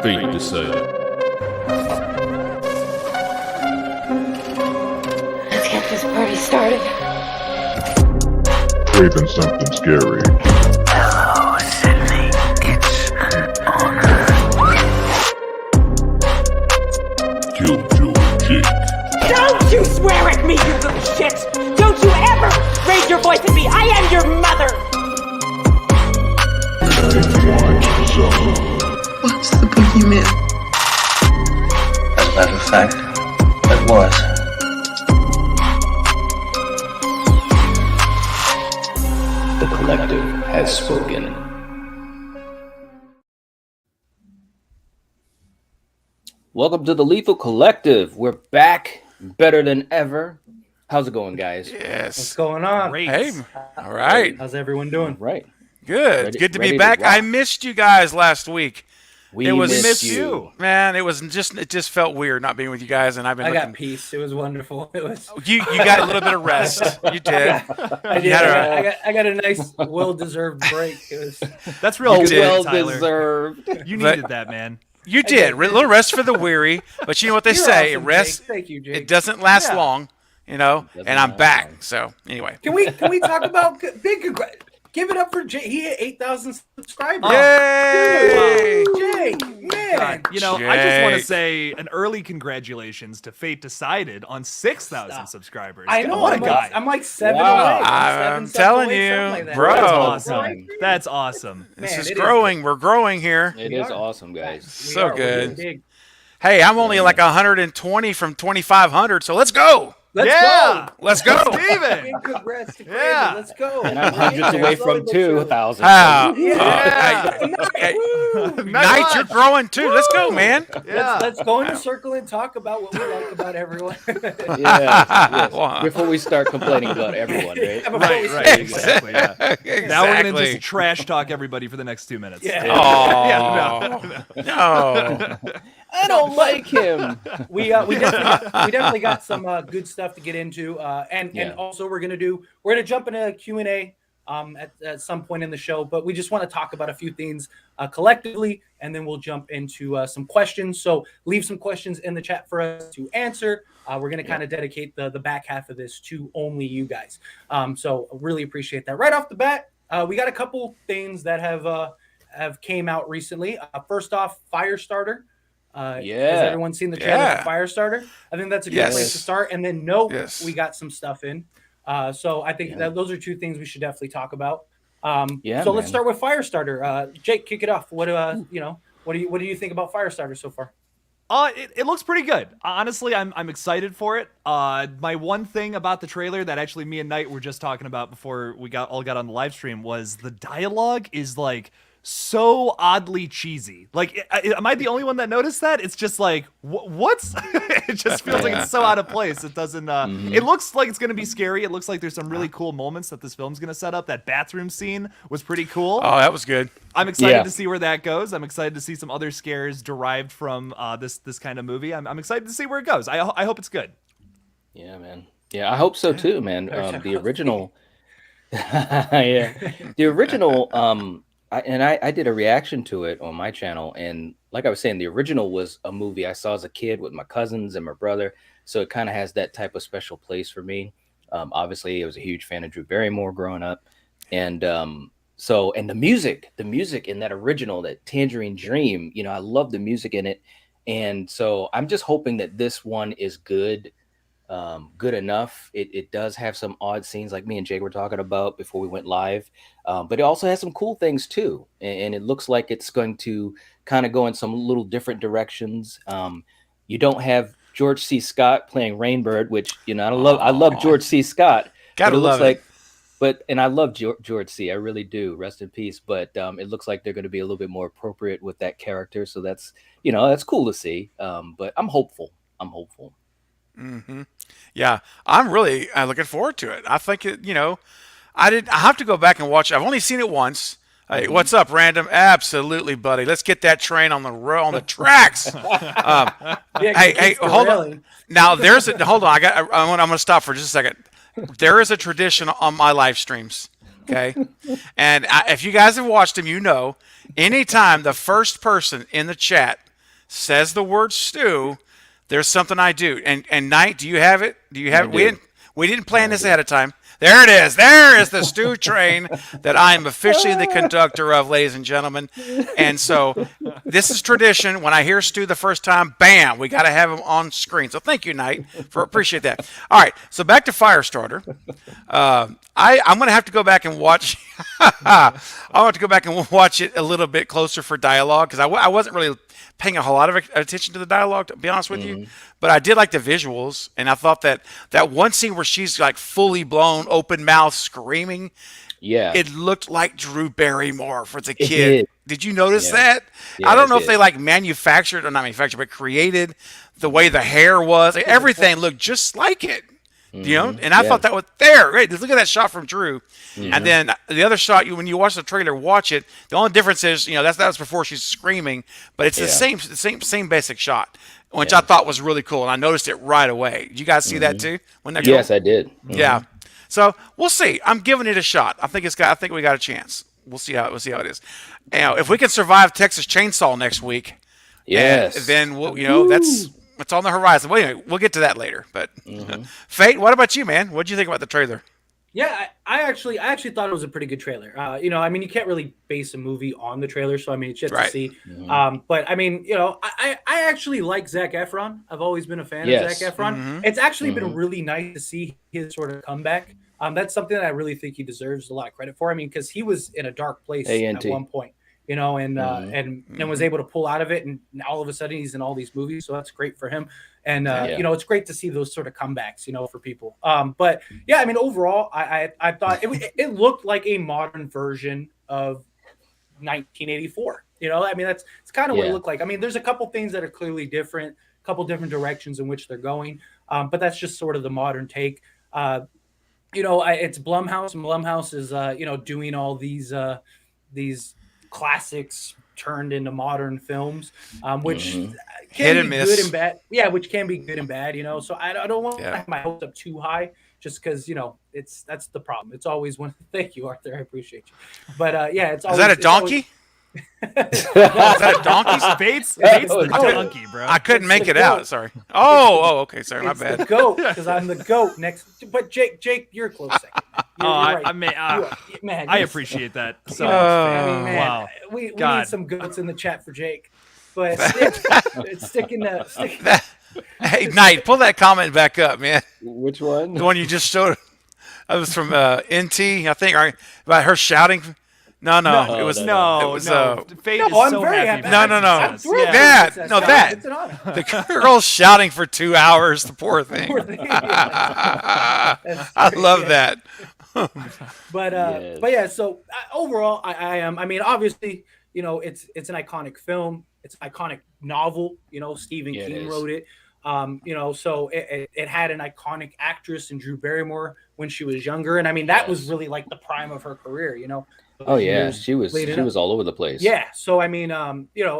Fate decided. Let's get this party started. Craving something scary. Hello, Sydney. It's an honor. Jojo Jake. Don't you swear at me, you little shit! Don't you ever raise your voice at me! I am your mother! Watch Zone. What's the boogeyman? As a matter of fact, it was. The collective has spoken. Welcome to the Lethal Collective. We're back, better than ever. How's it going, guys? Yes. What's going on? Great. Hey, all right. How's everyone doing? Right. Good. Good to be back. I missed you guys last week. We missed you. Man, it just felt weird not being with you guys, and I got peace. It was wonderful. It was. You got a little bit of rest. You did. I got a nice, well-deserved break. It was. That's real well-deserved. You needed that, man. You did. A little rest for the weary, but you know what they say: awesome, rest. Jake. Thank you, Jake. It doesn't last long, and I'm back. So anyway, can we talk about big congrats? Give it up for Jake. He hit 8,000 subscribers. Yay! Dude, Jake, man. God, I just want to say an early congratulations to Fate Decided on 6,000 subscribers. I know. What a guy. I'm like 7 Wow. away. I'm Seven telling away, you, something like that. bro. That's awesome. That's awesome. This Man, is it growing. We're growing here. It is awesome, guys. So We're good. big. Hey, I'm only like 120 from 2,500, so let's go. Let's Yeah. go. Let's go. Steven. Big congrats to Brandon. Yeah. Let's go. And I'm hundreds away from 2,000. Hey, Knight, you're growing too. Let's go, man. Yeah. Let's go in a circle and talk about what we like about everyone. Yes. Wow. Before we start complaining about everyone, right? Right, exactly. Yeah. Exactly. Now we're going to just trash talk everybody for the next 2 minutes. Yeah. Oh, no. I don't like him. We definitely got some good stuff to get into, and also we're gonna jump into a Q&A at some point in the show, but we just want to talk about a few things collectively, and then we'll jump into some questions. So leave some questions in the chat for us to answer. We're gonna kind of dedicate the back half of this to only you guys. So really appreciate that. Right off the bat, we got a couple things that have came out recently. First off, Firestarter. Has everyone seen the trailer for Firestarter? I think that's a good place to start. And then we got some stuff in. So I think that those are two things we should definitely talk about. Let's start with Firestarter. Jake, kick it off. What do you think about Firestarter so far? It looks pretty good. Honestly, I'm excited for it. My one thing about the trailer that actually me and Knight were just talking about before we got on the live stream was the dialogue is like so oddly cheesy. Like, am I the only one that noticed that? It's just like, what's? It just feels like it's so out of place. It doesn't. It looks like it's gonna be scary. It looks like there's some really cool moments that this film's gonna set up. That bathroom scene was pretty cool. Oh, that was good. I'm excited to see where that goes. I'm excited to see some other scares derived from this kind of movie. I'm excited to see where it goes. I hope it's good. Yeah, man. Yeah, I hope so too, man. The original. The original. I did a reaction to it on my channel, and like I was saying, the original was a movie I saw as a kid with my cousins and my brother, so it kind of has that type of special place for me. Obviously, I was a huge fan of Drew Barrymore growing up, and the music in that original, that Tangerine Dream, I love the music in it, and so I'm just hoping that this one is good. Good enough. It does have some odd scenes like me and Jake were talking about before we went live, but it also has some cool things too, and it looks like it's going to kind of go in some little different directions. You don't have George C. Scott playing Rainbird, which I love George C. Scott. Gotta love it. And I love George C. I really do. Rest in peace. But it looks like they're going to be a little bit more appropriate with that character, so that's that's cool to see. But I'm hopeful. Mm-hmm. Yeah, I'm really looking forward to it. I think I have to go back and watch. I've only seen it once. Hey, what's up, Random? Absolutely, buddy. Let's get that train on the tracks. Hey, hold on. Now hold on. I'm going to stop for just a second. There is a tradition on my live streams. Okay, and if you guys have watched them, anytime the first person in the chat says the word stew, there's something I do. And Knight, do you have it? Do you have it? We didn't plan this ahead of time. There it is. There is the stew train that I am officially the conductor of, ladies and gentlemen. And so this is tradition. When I hear Stu the first time, bam, we got to have him on screen. So thank you, Knight, for appreciate that. All right, so back to Firestarter. I'm going to have to go back and watch. I'll have to go back and watch it a little bit closer for dialogue because I wasn't really paying a whole lot of attention to the dialogue, to be honest with you. But I did like the visuals, and I thought that one scene where she's like fully blown, open mouth, screaming, it looked like Drew Barrymore for the kid. Did you notice that? I don't know if they like manufactured or not manufactured, but created the way the hair was. Everything looked just like it. You know, and I thought that was there. Right, look at that shot from Drew, and then the other shot. When you watch the trailer, watch it. The only difference is, that was before she's screaming, but it's the same basic shot, which I thought was really cool, and I noticed it right away. Did you guys see that too? Yes, I did. Yeah. So we'll see. I'm giving it a shot. I think we got a chance. We'll see how it is. If we can survive Texas Chainsaw next week, then we'll, that's. It's on the horizon. Well, anyway, we'll get to that later. But Fate, what about you, man? What did you think about the trailer? Yeah, I actually thought it was a pretty good trailer. You can't really base a movie on the trailer, so it's just to see. But I actually like Zac Efron. I've always been a fan of Zac Efron. It's actually been really nice to see his sort of comeback. That's something that I really think he deserves a lot of credit for. Because he was in a dark place at one point. And was able to pull out of it, and all of a sudden he's in all these movies, so that's great for him. And it's great to see those sort of comebacks, for people. But yeah, overall, I thought it looked like a modern version of 1984. It's kind of what it looked like. There's a couple things that are clearly different, a couple different directions in which they're going, but that's just sort of the modern take. It's Blumhouse. Blumhouse is doing all these classics turned into modern films, which can be good and bad. Yeah, which can be good and bad, So I don't want to have my hopes up too high, just because that's the problem. It's always one. Thank you, Arthur. I appreciate you. But it's always. Is that a donkey? Is that a donkey? Bates the donkey, bro. I couldn't make it out. Sorry. Oh, okay. Sorry, my bad. The goat, because I'm the goat next. But Jake, you're a close second. Right. I appreciate that. So man, wow. We need some goats in the chat for Jake. But sticking that. Hey, Knight, pull that comment back up, man. Which one? The one you just showed. That was from NT, I think, about her shouting. No, it was no. Fate is I'm so very happy. happy. No. I'm thrilled. It's an honor. The girl's shouting for 2 hours. The poor thing. I love that. But yeah. So overall, I am. Obviously, it's an iconic film. It's an iconic novel. Stephen King wrote it. So it had an iconic actress in Drew Barrymore when she was younger, and that was really like the prime of her career. Oh yeah, she was all over the place. Yeah, so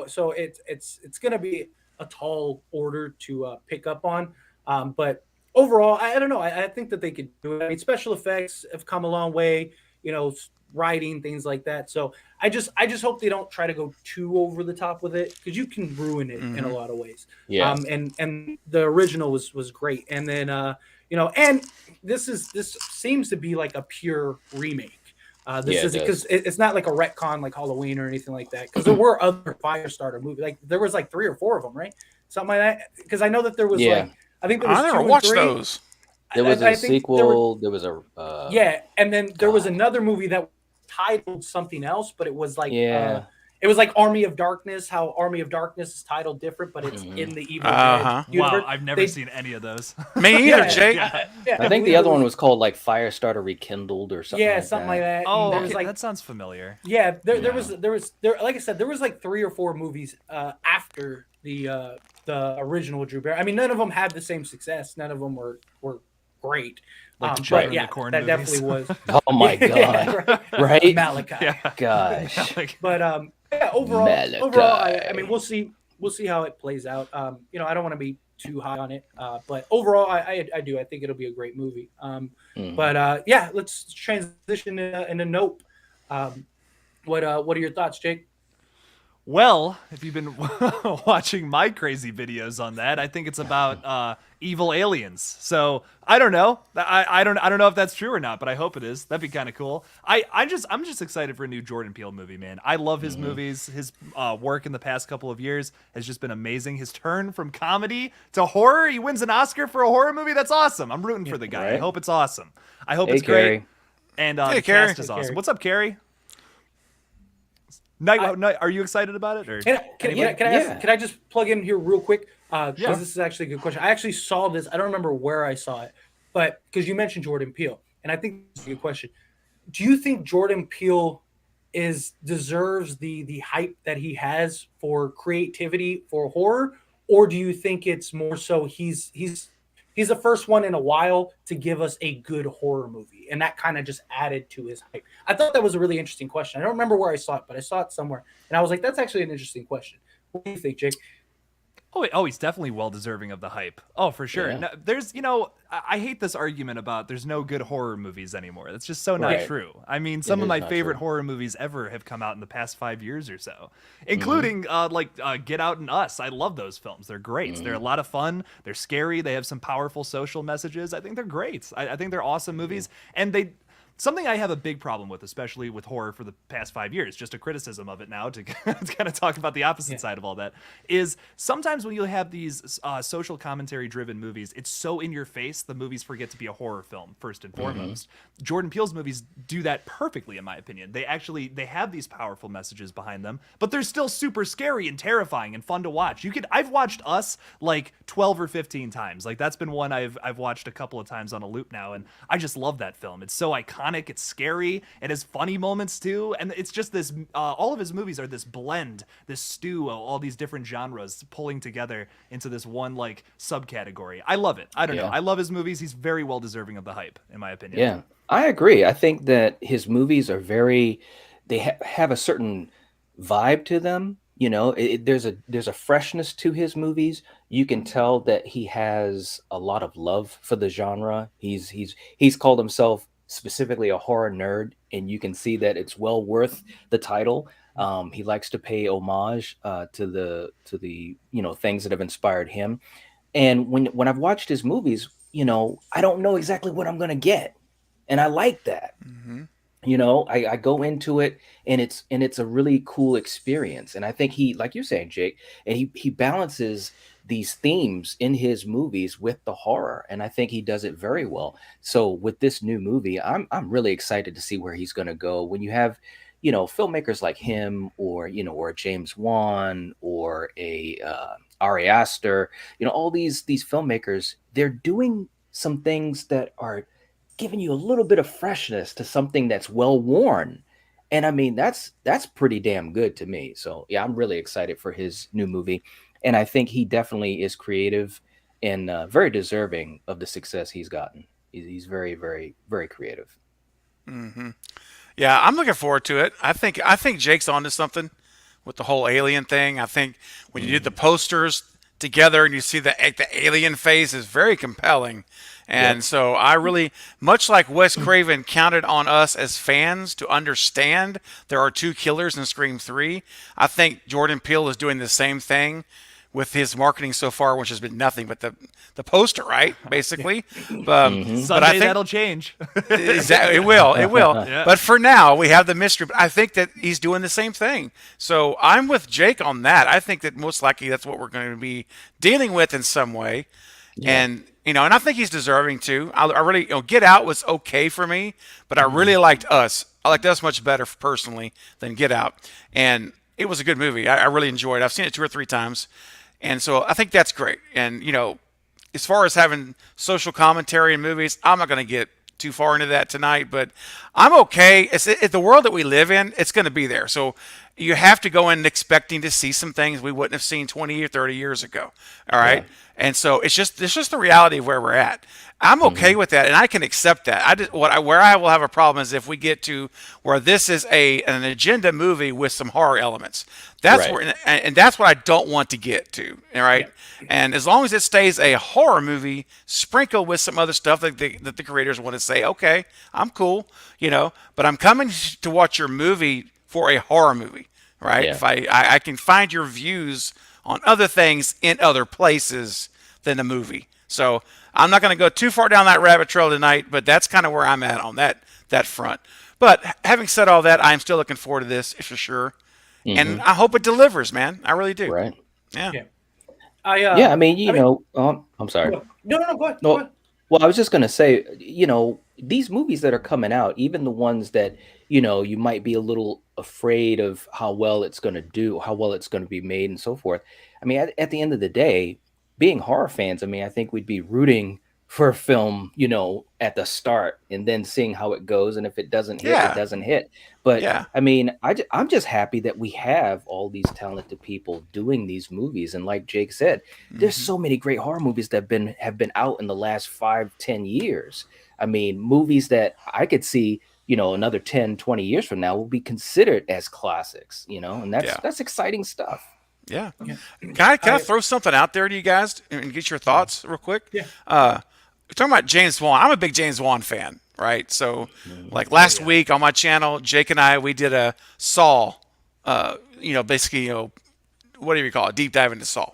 so it's gonna be a tall order to pick up on, but overall, I don't know. I think that they could do it. Special effects have come a long way. Writing, things like that. So I just hope they don't try to go too over the top with it, because you can ruin it in a lot of ways. Yeah. And the original was great, and then and this seems to be like a pure remake. This is because it's not like a retcon like Halloween or anything like that. Because there were other Firestarter movies, like there was like 3 or 4 of them, right? Something like that. Because I know that there was like I think there was I never watched those. There was a sequel. There was a and then there was another movie that was titled something else, but it was like it was like Army of Darkness. How Army of Darkness is titled different, but it's in the Evil Dead universe. Wow, I've never seen any of those. Me either, Jake. I think the other one was called like Firestarter Rekindled or something. Yeah, something like that. Oh, okay. Like, that sounds familiar. Yeah, there was like I said, there was like 3 or 4 movies after the original Drew Barrymore. None of them had the same success. None of them were great. Like but yeah, the Corn that movies. definitely was. Oh my god! Right? Malachi. Yeah. Gosh. But overall, we'll see how it plays out. I don't want to be too high on it, but overall, I do. I think it'll be a great movie. But yeah, let's transition into Nope. What are your thoughts, Jake? Well, if you've been watching my crazy videos on that, I think it's about evil aliens. So I don't know. I don't know if that's true or not, but I hope it is. That'd be kind of cool. I'm just excited for a new Jordan Peele movie, man. I love his movies. His work in the past couple of years has just been amazing. His turn from comedy to horror. He wins an Oscar for a horror movie. That's awesome. I'm rooting for the guy. Right? I hope it's awesome. I hope Hey, it's great. Carrie. And Hey, the Carrie. cast is Hey, awesome. Carrie. What's up, Carrie? Night, are you excited about it? Or Can I just plug in here real quick? Because Yeah. this is actually a good question. I actually saw this. I don't remember where I saw it, but because you mentioned Jordan Peele, and I think it's a good question. Do you think Jordan Peele deserves the hype that he has for creativity for horror, or do you think it's more so he's the first one in a while to give us a good horror movie, and that kind of just added to his hype? I thought that was a really interesting question. I don't remember where I saw it, but I saw it somewhere, and I was like, that's actually an interesting question. What do you think, Jake? Oh, he's definitely well deserving of the hype. Oh, for sure. Yeah. No, there's, I hate this argument about there's no good horror movies anymore. That's just so not Right. true. I mean, some of is my not favorite true. horror movies ever have come out in the past 5 years or so, including Get Out and Us. I love those films. They're great. They're a lot of fun. They're scary. They have some powerful social messages. I think they're great. I think they're awesome movies, and they. Something I have a big problem with, especially with horror for the past 5 years, just a criticism of it now to kind of talk about the opposite side of all that, is sometimes when you have these social commentary driven movies, it's so in your face, the movies forget to be a horror film, first and foremost. Jordan Peele's movies do that perfectly, in my opinion. They have these powerful messages behind them, but they're still super scary and terrifying and fun to watch. I've watched Us like 12 or 15 times. Like that's been one I've watched a couple of times on a loop now, and I just love that film. It's so iconic. It's scary. It has funny moments too, and it's just this. All of his movies are this blend, this stew of all these different genres pulling together into this one like subcategory. I love it. I don't know. I love his movies. He's very well deserving of the hype, in my opinion. Yeah, I agree. I think that his movies are they have a certain vibe to them. There's a freshness to his movies. You can tell that he has a lot of love for the genre. He's called himself specifically a horror nerd, and you can see that it's well worth the title. He likes to pay homage to the things that have inspired him. And when I've watched his movies, I don't know exactly what I'm gonna get, and I like that. I go into it, and it's a really cool experience. And I think he, like you're saying, Jake, and he balances these themes in his movies with the horror, and I think he does it very well. So with this new movie, I'm really excited to see where he's going to go. When you have filmmakers like him, or a James Wan, or a Ari Aster, all these filmmakers, they're doing some things that are giving you a little bit of freshness to something that's well worn. And I mean, that's pretty damn good to me. So yeah, I'm really excited for his new movie. And I think he definitely is creative and very deserving of the success he's gotten. He's very, very, very creative. Yeah, I'm looking forward to it. I think Jake's onto something with the whole alien thing. I think when you did the posters together and you see the alien face is very compelling. And so I really, much like Wes Craven counted on us as fans to understand there are two killers in Scream 3, I think Jordan Peele is doing the same thing with his marketing so far, which has been nothing but the poster, right? Basically. But I Someday think that'll change. exactly, it will. Yeah. But for now, we have the mystery. But I think that he's doing the same thing. So I'm with Jake on that. I think that most likely that's what we're going to be dealing with in some way. And and I think he's deserving too. I really, Get Out was okay for me, but I really liked Us. I liked Us much better personally than Get Out, and it was a good movie. I really enjoyed it. I've seen it 2 or 3 times, and so I think that's great. And as far as having social commentary in movies, I'm not going to get too far into that tonight, but I'm okay. It's the world that we live in. It's going to be there. So you have to go in expecting to see some things we wouldn't have seen 20 or 30 years ago. All right. Yeah. And so it's just the reality of where we're at. I'm okay with that, and I can accept that. Where I will have a problem is if we get to where this is an agenda movie with some horror elements. That's where, and that's what I don't want to get to. All right. Yeah. And as long as it stays a horror movie, sprinkled with some other stuff that the creators want to say, okay, I'm cool, but I'm coming to watch your movie for a horror movie. right? Yeah. If I can find your views on other things in other places than the movie. So I'm not going to go too far down that rabbit trail tonight, but that's kind of where I'm at on that front. But having said all that, I'm still looking forward to this for sure, and I hope it delivers, man. I really do. Right. Yeah. I mean, I'm sorry. No, go ahead. No, well, I was just gonna say, these movies that are coming out, even the ones that, you might be a little afraid of how well it's gonna do, how well it's gonna be made, and so forth. I mean, at the end of the day, being horror fans, I mean, I think we'd be rooting for a film, at the start, and then seeing how it goes, and if it doesn't hit, Yeah. it doesn't hit. But Yeah. I mean, I'm just happy that we have all these talented people doing these movies, and like Jake said, there's so many great horror movies that have been out in the last 5-10 years. I mean, movies that I could see, another 10, 20 years from now will be considered as classics, and that's exciting stuff. Yeah. Can I throw something out there to you guys and get your thoughts real quick? Yeah. We're talking about James Wan. I'm a big James Wan fan, right? So, like last week on my channel, Jake and I, we did a Saw, basically, whatever you call it, deep dive into Saw,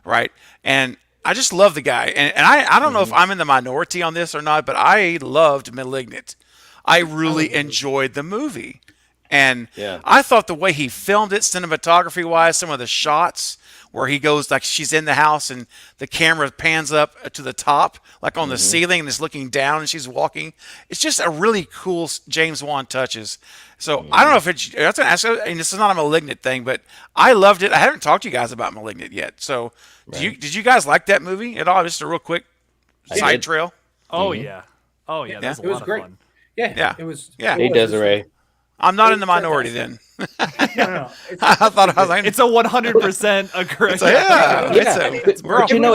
right? And I just love the guy. And I don't know if I'm in the minority on this or not, but I loved Malignant. I really enjoyed the movie. And I thought the way he filmed it, cinematography-wise, some of the shots where he goes, like she's in the house and the camera pans up to the top, like on the ceiling, and is looking down and she's walking. It's just a really cool James Wan touches. So I don't know if this is not a Malignant thing, but I loved it. I haven't talked to you guys about Malignant yet. So did you guys like that movie at all? Just a real quick side trail. Oh, yeah. Oh, yeah. That's a lot of fun. Yeah. It was. Yeah. Hey, Desiree. I'm not in the minority then. No. I thought I was like, It's a 100% correct. But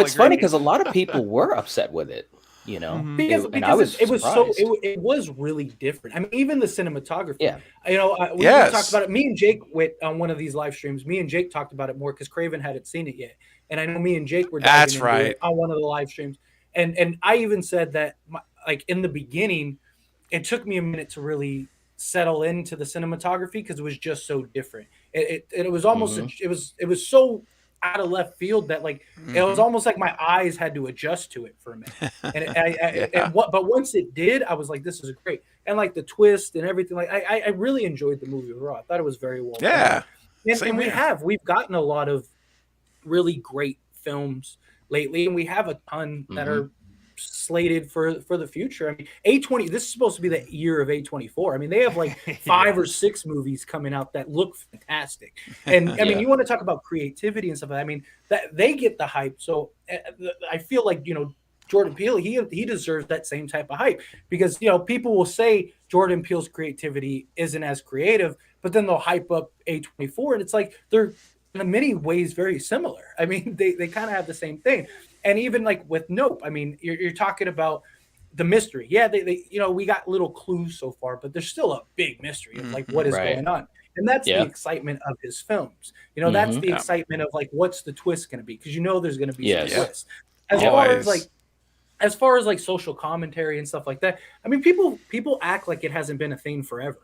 it's funny because a lot of people were upset with it. Because and I was it was surprised. it was really different. I mean, even the cinematography. Yeah. We talked about it. Me and Jake went on one of these live streams. Me and Jake talked about it more because Craven hadn't seen it yet, and I know me and Jake were diving into it on one of the live streams. And I even said that, like in the beginning, it took me a minute to really settle into the cinematography because it was just so different. It was almost it was so out of left field that it was almost like my eyes had to adjust to it for a minute. But once it did, I was like, this is great. And like the twist and everything, I really enjoyed the movie overall. I thought it was very well done. And we've gotten a lot of really great films lately, and we have a ton that are slated for the future. I mean, A20, this is supposed to be the year of A24. I mean, they have like 5 or 6 movies coming out that look fantastic. And I mean, you want to talk about creativity and stuff. I mean, that they get the hype. So I feel like, Jordan Peele, he deserves that same type of hype because, people will say Jordan Peele's creativity isn't as creative, but then they'll hype up A24, and it's like they're in many ways very similar. I mean, they kind of have the same thing. And even like with Nope, I mean, you're talking about the mystery. Yeah, they we got little clues so far, but there's still a big mystery of like what is going on. And that's the excitement of his films. That's the excitement of like what's the twist going to be, because there's going to be some twist. As far as social commentary and stuff like that, I mean, people act like it hasn't been a thing forever.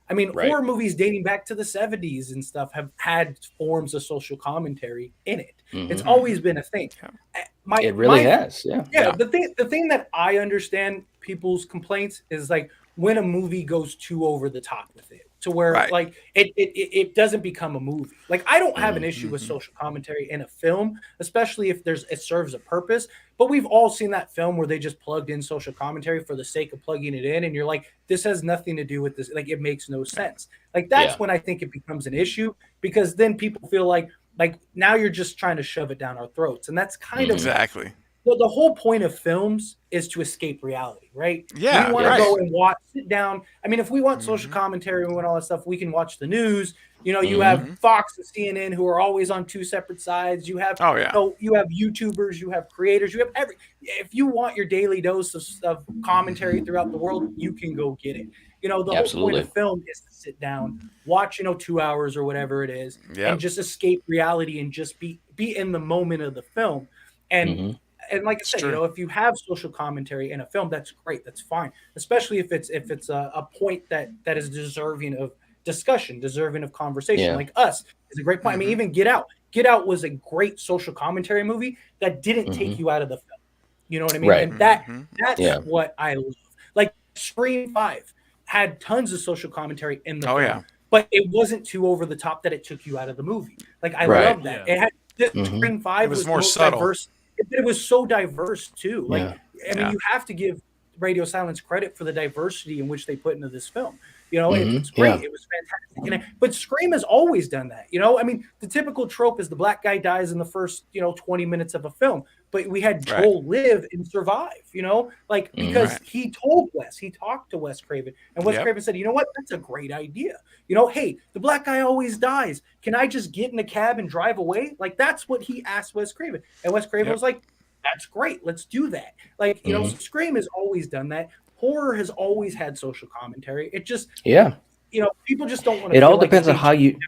I mean, horror movies dating back to the 70s and stuff have had forms of social commentary in it. It's always been a thing. It really has. Yeah. The thing that I understand people's complaints is like when a movie goes too over the top with it, to where like it doesn't become a movie. Like I don't have an issue with social commentary in a film, especially if it serves a purpose. But we've all seen that film where they just plugged in social commentary for the sake of plugging it in, and you're like, this has nothing to do with this. Like it makes no sense. Like that's when I think it becomes an issue, because then people feel like now you're just trying to shove it down our throats, and that's kind of exactly. The whole point of films is to escape reality, right? Yeah, we want to go and sit down. I mean, if we want social commentary and we want all that stuff, we can watch the news. You have Fox and CNN who are always on 2 separate sides. You have you have YouTubers, you have creators, you have if you want your daily dose of commentary throughout the world, you can go get it. The whole point of film is to sit down, watch 2 hours or whatever it is, and just escape reality and just be in the moment of the film. And and like I said, if you have social commentary in a film, that's great. That's fine, especially if it's a point that is deserving of discussion, deserving of conversation. Yeah. Like Us is a great point. I mean, even Get Out. Get Out was a great social commentary movie that didn't take you out of the film. You know what I mean? Right. And that's what I love. Like Scream 5 had tons of social commentary in the film, but it wasn't too over the top that it took you out of the movie. Like I love that. It had Scream 5 was more subtle. diverse. It was so diverse too. Like I mean, you have to give Radio Silence credit for the diversity in which they put into this film. You know, it's great. It was fantastic. But Scream has always done that. You know, I mean, the typical trope is the black guy dies in the first, 20 minutes of a film. But we had Joel live and survive, like because he told Wes, he talked to Wes Craven, and Wes Craven said, you know what, that's a great idea. Hey, the black guy always dies. Can I just get in a cab and drive away? Like that's what he asked Wes Craven. And Wes Craven was like, that's great. Let's do that. Like, Scream has always done that. Horror has always had social commentary. It just, people just don't want to. It all depends on how you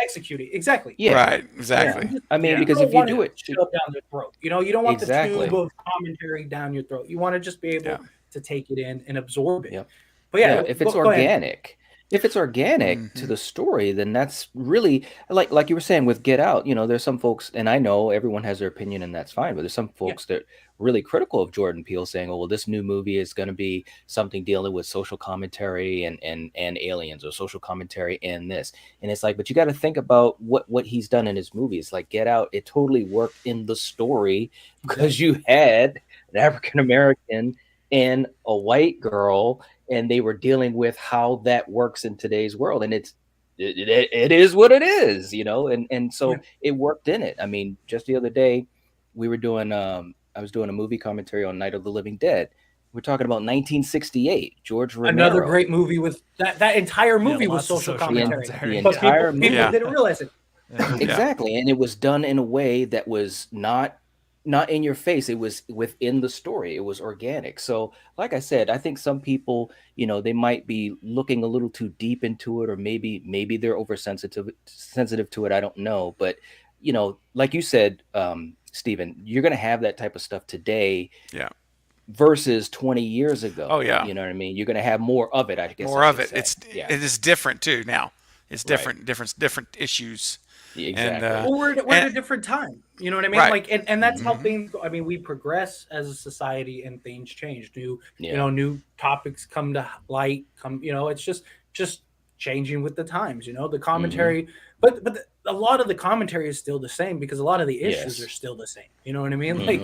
execute it. Exactly. Yeah. Right. Exactly. Yeah. I mean, because if you do it shoved down their throat, you don't want the tube of commentary down your throat. You want to just be able to take it in and absorb it. Yep. But if it's organic. If it's organic to the story, then that's really like you were saying with Get Out. There's some folks, and I know everyone has their opinion, and that's fine. But there's some folks that really critical of Jordan Peele, saying, "Oh, well, this new movie is going to be something dealing with social commentary and aliens, or social commentary and this." And it's like, but you got to think about what he's done in his movies. Like Get Out, it totally worked in the story because you had an African American and a white girl, and they were dealing with how that works in today's world, and it is what it is, and so it worked in it. I mean, just the other day we were doing I was doing a movie commentary on Night of the Living Dead. We're talking about 1968, George Romero. Another great movie with that entire movie was social commentary. The entire movie, people didn't realize it. Exactly, and it was done in a way that was not in your face. It was within the story. It was organic. So like I said, I think some people, they might be looking a little too deep into it, or maybe they're sensitive to it. I don't know. But, like you said, Stephen, you're going to have that type of stuff today versus 20 years ago. Oh, yeah. You know what I mean? You're going to have more of it, I guess. More of it. It is different too now. It's different issues. Exactly. And, we're at a different time. You know what I mean? Like, and that's how things go. I mean, we progress as a society and things change. New topics come to light. It's just changing with the times. The commentary, but a lot of the commentary is still the same because a lot of the issues are still the same. You know what I mean? Like,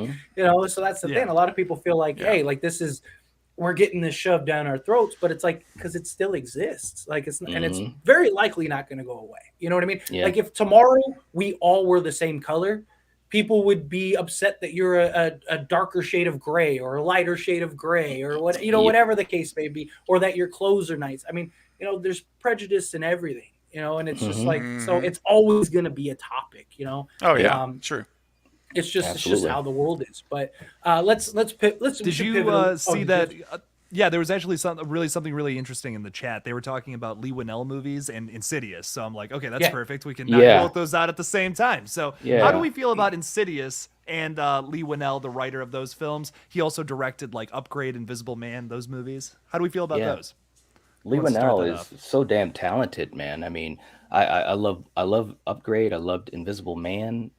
so that's the thing. A lot of people feel like, hey, like this is. We're getting this shoved down our throats, but it's like because it still exists. Like it's and it's very likely not going to go away. You know what I mean? Yeah. Like if tomorrow we all were the same color, people would be upset that you're a darker shade of gray or a lighter shade of gray or what whatever the case may be, or that your clothes are nice. I mean, there's prejudice in everything. And it's just like so it's always going to be a topic. Oh yeah, true. It's just how the world is. But let's did you see that? Yeah, there was actually something really interesting in the chat. They were talking about Leigh Whannell movies and Insidious. So I'm like, okay, that's perfect. We can knock both those out at the same time. So how do we feel about Insidious and Leigh Whannell, the writer of those films? He also directed like Upgrade, Invisible Man, those movies. How do we feel about those? Leigh Whannell is so damn talented, man. I mean, I love Upgrade. I loved Invisible Man.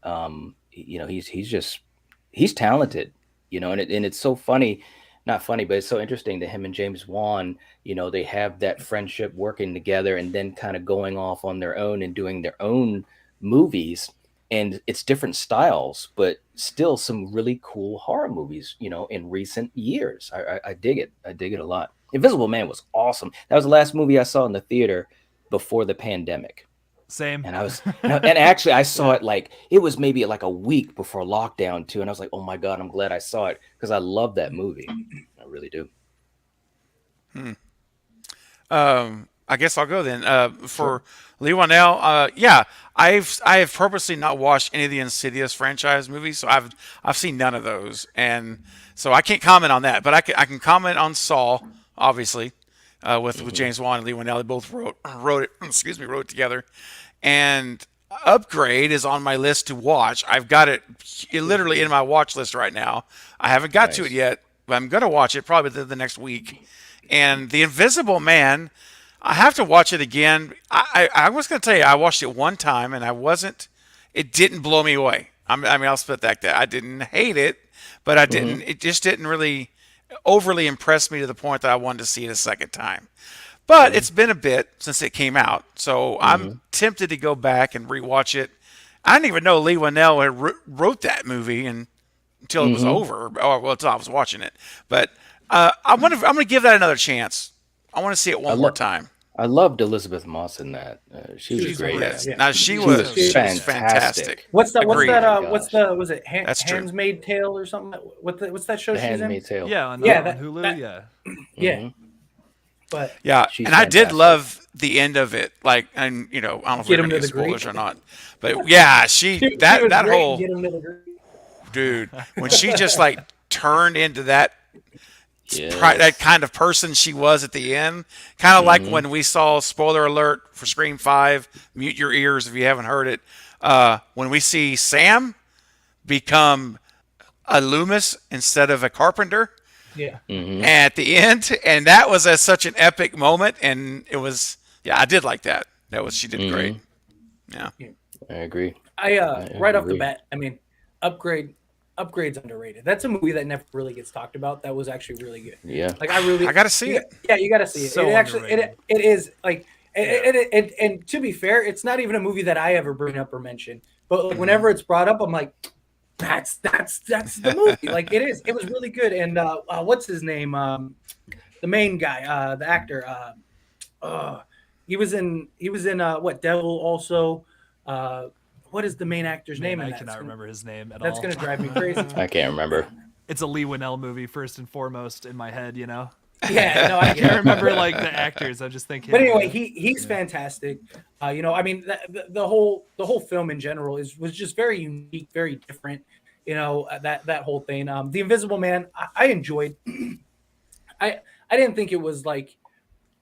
He's talented, and it's so funny, not funny, but it's so interesting that him and James Wan, they have that friendship working together and then kind of going off on their own and doing their own movies. And it's different styles, but still some really cool horror movies, in recent years. I dig it. I dig it a lot. Invisible Man was awesome. That was the last movie I saw in the theater before the pandemic. Same. And and actually I saw it like it was maybe like a week before lockdown too. And I was like, oh my God, I'm glad I saw it because I love that movie. I really do. I guess I'll go then. For Leigh Whannell, I have purposely not watched any of the Insidious franchise movies, so I've seen none of those, and so I can't comment on that. But I can comment on Saw, obviously, with James Wan and Leigh Whannell. They both wrote it together. And Upgrade is on my list to watch. I've got it literally in my watch list right now. I haven't got to it yet, but I'm going to watch it probably the next week. And The Invisible Man, I have to watch it again. I was going to tell you, I watched it one time and it didn't blow me away. I mean, I'll split that. I didn't hate it, but I didn't, it just didn't really overly impress me to the point that I wanted to see it a second time. But it's been a bit since it came out, so I'm tempted to go back and rewatch it. I didn't even know Leigh Whannell had wrote that movie until it was over, until I was watching it. But I'm gonna give that another chance. I want to see it one more time. I loved Elizabeth Moss in that. She was great. Yeah. Now she was fantastic. Was it That's true. Handmaid's Tale or something? What's that show The she's in? Handmaid's Tale. Yeah, on Hulu. Yeah. But yeah, She's and I did fantastic. love the end of it. Like, and I don't know if we're Get 'em gonna to get the spoilers Greek. or not, but yeah, She was that great, whole get 'em to the Greek. dude when she just like turned into that Yes. that kind of person she was at the end, kind of like when we saw, spoiler alert for Scream 5, mute your ears if you haven't heard it, when we see Sam become a Loomis instead of a Carpenter. Yeah. At the end, and that was such an epic moment, and it was, I did like that. She did great. Yeah. I agree. Right off the bat, I mean, Upgrade's underrated. That's a movie that never really gets talked about. That was actually really good. Yeah. Like I gotta see it. Yeah, you gotta see it. So It actually underrated. it is like and to be fair, it's not even a movie that I ever bring up or mention. But like, whenever it's brought up, I'm like, that's the movie. Like it is. It was really good. And what's his name? The main guy, the actor. He was in what, Devil also. What is the main actor's name? I in that? cannot remember his name at That's all. gonna drive me crazy. I can't remember. It's a Leigh Whannell movie first and foremost in my head, you know. Yeah, no, I can't remember like the actors. I just think. But anyway, he's fantastic. I mean, the whole film in general was just very unique, very different. That whole thing. The Invisible Man, I enjoyed. I didn't think it was like,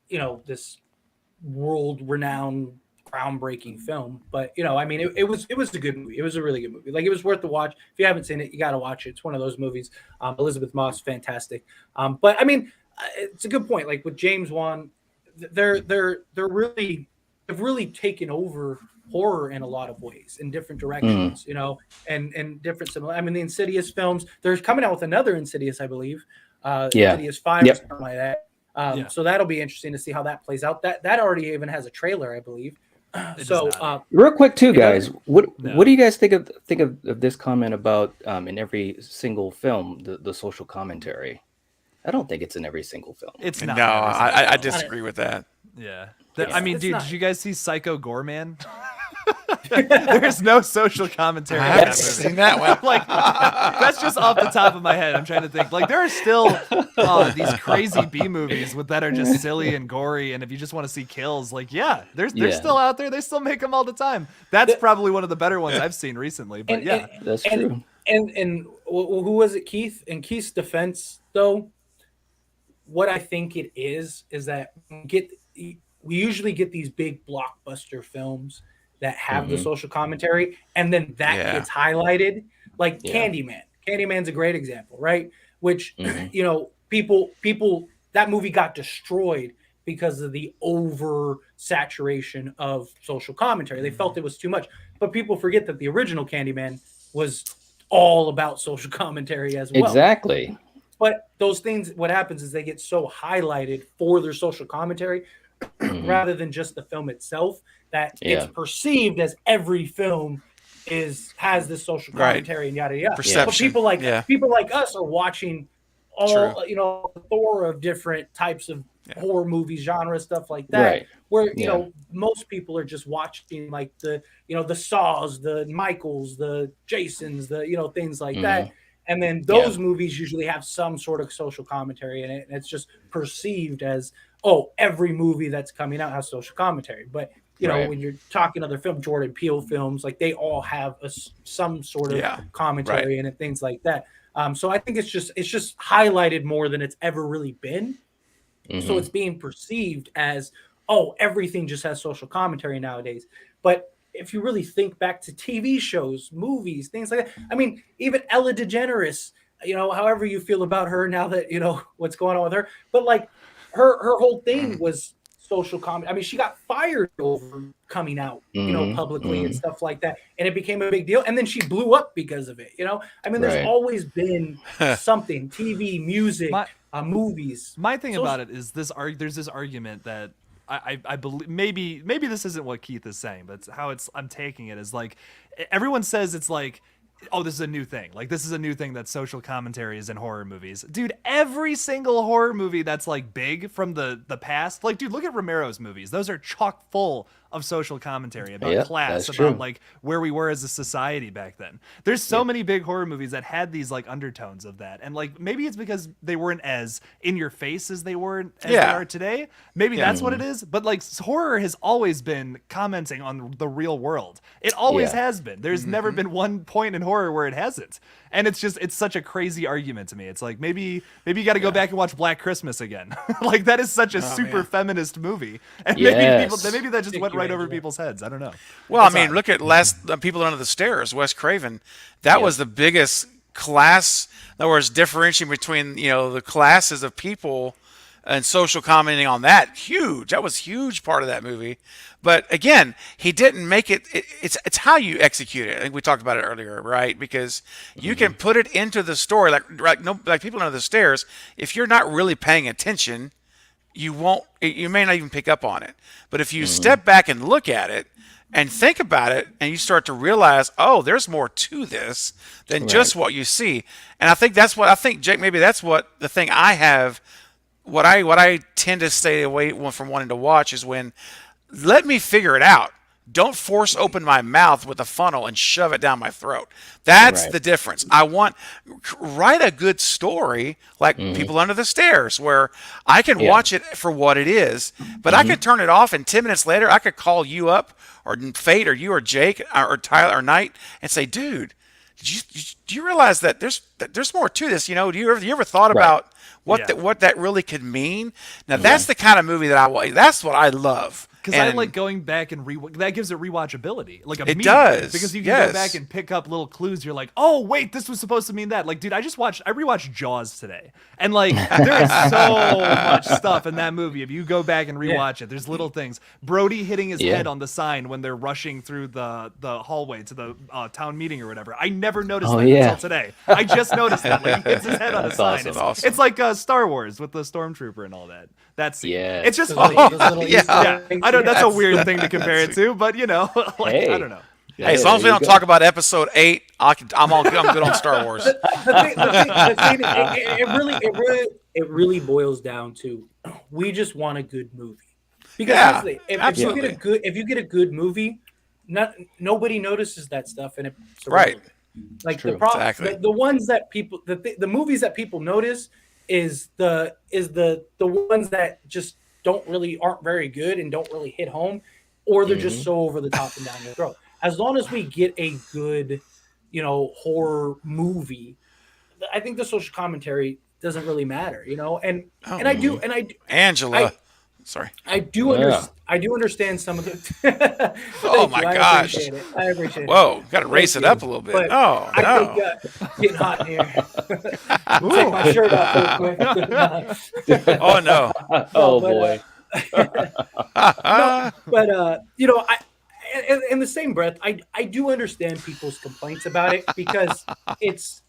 this world-renowned, groundbreaking film, but I mean, it was a good movie. It was a really good movie. Like, it was worth the watch. If you haven't seen it, you got to watch it. It's one of those movies. Elizabeth Moss, fantastic. But I mean, it's a good point. Like with James Wan, they've really taken over horror in a lot of ways, in different directions, and different similar. I mean, the Insidious films. They're coming out with another Insidious, I believe. Insidious 5 or something like that. So that'll be interesting to see how that plays out. That already even has a trailer, I believe. Real quick too, guys. What do you guys think of this comment about in every single film the social commentary? I don't think it's in every single film. It's not. No, I disagree with that. Yeah. I mean, dude, did you guys see Psycho Gorman? There's no social commentary. I haven't seen that one. Like, that's just off the top of my head. I'm trying to think. Like, there are still these crazy B movies that are just silly and gory. And if you just want to see kills, like, they're still out there. They still make them all the time. That's probably one of the better ones I've seen recently. But that's true. And who was it? Keith. In Keith's defense, though, what I think it is that we usually get these big blockbuster films that have the social commentary, and then that gets highlighted. Like Candyman. Candyman's a great example, right? Which people that movie got destroyed because of the over-saturation of social commentary. They felt it was too much. But people forget that the original Candyman was all about social commentary as well. Exactly. But those things, what happens is they get so highlighted for their social commentary rather than just the film itself, that it's perceived as every film has this social commentary and yada yada. Perception. But people like us are watching all a plethora of different types of horror movies, genre stuff like that. Right. Where most people are just watching like the Saws, the Michaels, the Jasons, the things like that. And then those movies usually have some sort of social commentary in it, and it's just perceived as, every movie that's coming out has social commentary. But when you're talking other films, Jordan Peele films, like they all have some sort of commentary in it, things like that. So I think it's just highlighted more than it's ever really been. So it's being perceived as, everything just has social commentary nowadays. But if you really think back to TV shows, movies, things like that, I mean, even Ella DeGeneres, however you feel about her now that what's going on with her, but like her whole thing was social comedy. I mean, she got fired over coming out, publicly and stuff like that, and it became a big deal. And then she blew up because of it. I mean, there's always been something: TV, music, movies. My thing about it is there's this argument that I believe maybe this isn't what Keith is saying, but it's how I'm taking it is like everyone says it's like, oh, this is a new thing. Like, this is a new thing that social commentary is in horror movies. Dude, every single horror movie that's, like, big from the past, like, dude, look at Romero's movies. Those are chock full of social commentary about class, about, like, where we were as a society back then. There's so many big horror movies that had these, like, undertones of that. And, like, maybe it's because they weren't as in your face as they are today. Maybe that's what it is. But, like, horror has always been commenting on the real world. It always has been. There's never been one point in horror where it hasn't. And it's such a crazy argument to me. It's like, maybe you got to go back and watch Black Christmas again. Like, that is such a super feminist movie. And maybe that just went right over people's heads. I don't know. Well, I mean, look at People Under the Stairs, Wes Craven. That was the biggest class. In other words, differentiating between, the classes of people and social commenting on that. Huge. That was a huge part of that movie. But again, he didn't make it. It's how you execute it. I think we talked about it earlier, right? Because you can put it into the story, like People Under the Stairs. If you're not really paying attention, you may not even pick up on it. But if you step back and look at it and think about it, and you start to realize, oh, there's more to this than just what you see. And I think Jake, maybe that's what the thing I have. What I tend to stay away from wanting to watch is when, let me figure it out. Don't force open my mouth with a funnel and shove it down my throat. That's the difference. Write a good story like People Under the Stairs, where I can watch it for what it is, but I could turn it off, and 10 minutes later, I could call you up, or Fate, or you, or Jake, or Tyler, or Knight, and say, dude, do you realize that there's more to this? Do you ever thought about what that really could mean? Now, that's the kind of movie that's what I love. Because I like going back and that gives it rewatchability. Like it does. Because you can go back and pick up little clues. You're like, oh wait, this was supposed to mean that. Like, dude, I rewatched Jaws today, and like there is so much stuff in that movie. If you go back and rewatch it, there's little things. Brody hitting his head on the sign when they're rushing through the hallway to the town meeting or whatever. I never noticed that until today. I just noticed that. Like, he hits his head on a sign. Awesome. It's like Star Wars with the stormtrooper and all that. That's it's just those little I don't. That's a weird thing to compare it to, but I don't know. Hey, as long as we don't talk about Episode 8, I'm good on Star Wars. It really boils down to, we just want a good movie. Because honestly, if you get a good movie, nobody notices that stuff, and it's irrelevant. Like the ones that people, the movies that people notice is the ones that just aren't very good and don't really hit home, or they're just so over the top and down your throat. As long as we get a good, horror movie, I think the social commentary doesn't really matter, and I do Angela. I do understand some of the. Oh my gosh! I appreciate it. Whoa, got to race it up a little bit. But I think getting hot in here. Take my shirt off real quick. Oh no! Boy. But in the same breath, I do understand people's complaints about it, because it's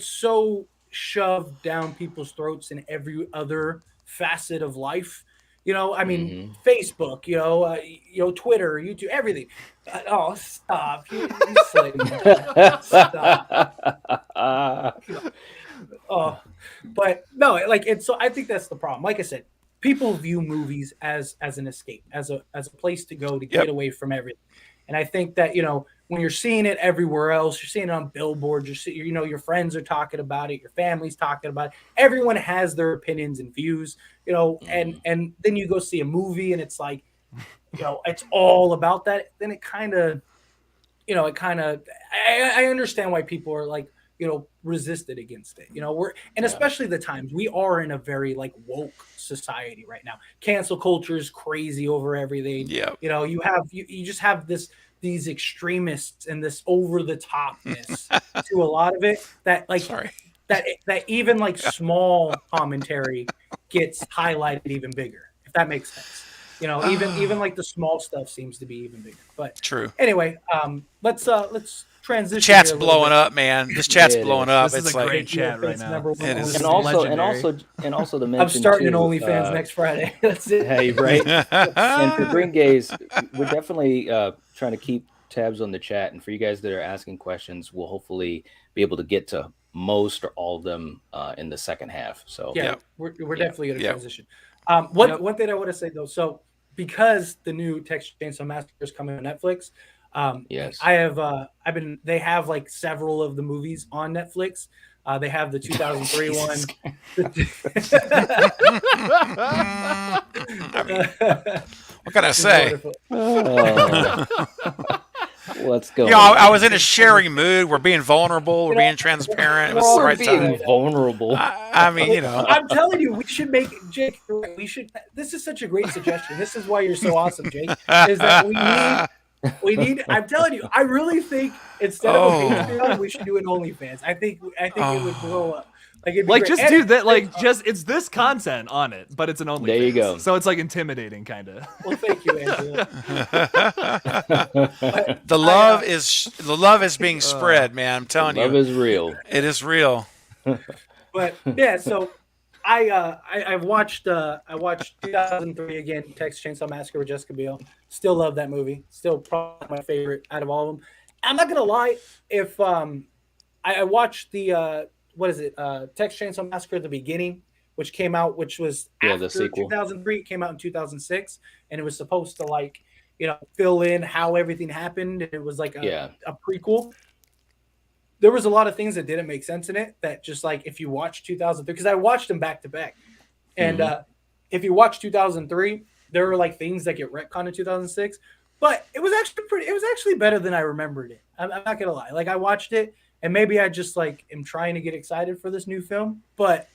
so shoved down people's throats in every other facet of life. I mean, Facebook, Twitter, YouTube, everything. Oh, stop. Stop. Oh, but no, so I think that's the problem. Like I said, people view movies as an escape, as a place to go to get away from everything. And I think that, when you're seeing it everywhere else, you're seeing it on billboards, your friends are talking about it, your family's talking about it. Everyone has their opinions and views, and then you go see a movie and it's like, it's all about that. Then it kind of, I understand why people are like, resisted against it. Especially the times we are in a very woke society right now. Cancel culture is crazy over everything. Yeah. You just have these extremists and this over the topness to a lot of it that that even small commentary gets highlighted even bigger, if that makes sense. You know, even like the small stuff seems to be even bigger. But True. anyway, let's transition. Chat's here a little blowing bit. up, man. This chat's It blowing is. up. This is It's a like great chat right now. Number one. It is. And Legendary. also to mention I'm starting too, an OnlyFans next Friday. That's it. Hey, right. And for Green Gaze, we're definitely trying to keep tabs on the chat. And for you guys that are asking questions, we'll hopefully be able to get to most or all of them in the second half. So Yeah, Yep. we're definitely going to Yep. transition. One thing I want to say though, so because the new Texas Chainsaw Massacre is coming on Netflix, yes, they have like several of the movies on Netflix. They have the 2003 one. what can I say? Let's go. You know, I was in a sharing mood. We're being vulnerable. We're being transparent. It was the right being time. vulnerable. I mean, you know. I'm telling you, we should make Jake. We should. This is such a great suggestion. This is why you're so awesome, Jake. Is that we need. I'm telling you, I really think instead of a Patreon, we should do an OnlyFans. I think it would blow up. It'd be Like great. just do that. Like just it's this content on it, but it's an OnlyFans. There you go. So it's like intimidating, kind of. Well, thank you, Angela. The love is being spread, man. I'm telling Love you. is real. It is real. But yeah, so I watched 2003 again, Texas Chainsaw Massacre with Jessica Biel. Still love that movie. Still probably my favorite out of all of them. I'm not gonna lie, if I watched the Texas Chainsaw Massacre at the beginning, which came out, which was after the sequel. 2003. It came out in 2006, and it was supposed to fill in how everything happened. It was like a prequel. There was a lot of things that didn't make sense in it that just like if you watch 2003, because I watched them back to back, and if you watch 2003, there were like things that get retconned in 2006, but it was actually better than I remembered it. I'm not gonna lie. Like I watched it, and maybe I just like am trying to get excited for this new film, but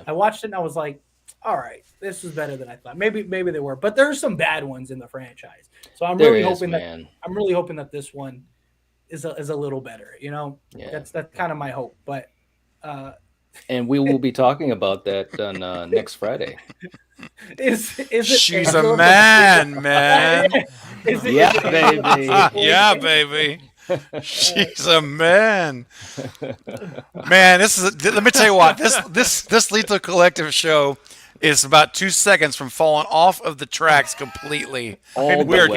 I watched it and I was like, all right, this is better than I thought. Maybe they were, but there's some bad ones in the franchise. So I'm really hoping that this one is a little better, you know. That's kind of my hope. But and we will be talking about that on next Friday. Is it She's a man, man. Baby. Yeah, baby. She's a man. Man, let me tell you what, this Lethal Collective show is about 2 seconds from falling off of the tracks completely. We are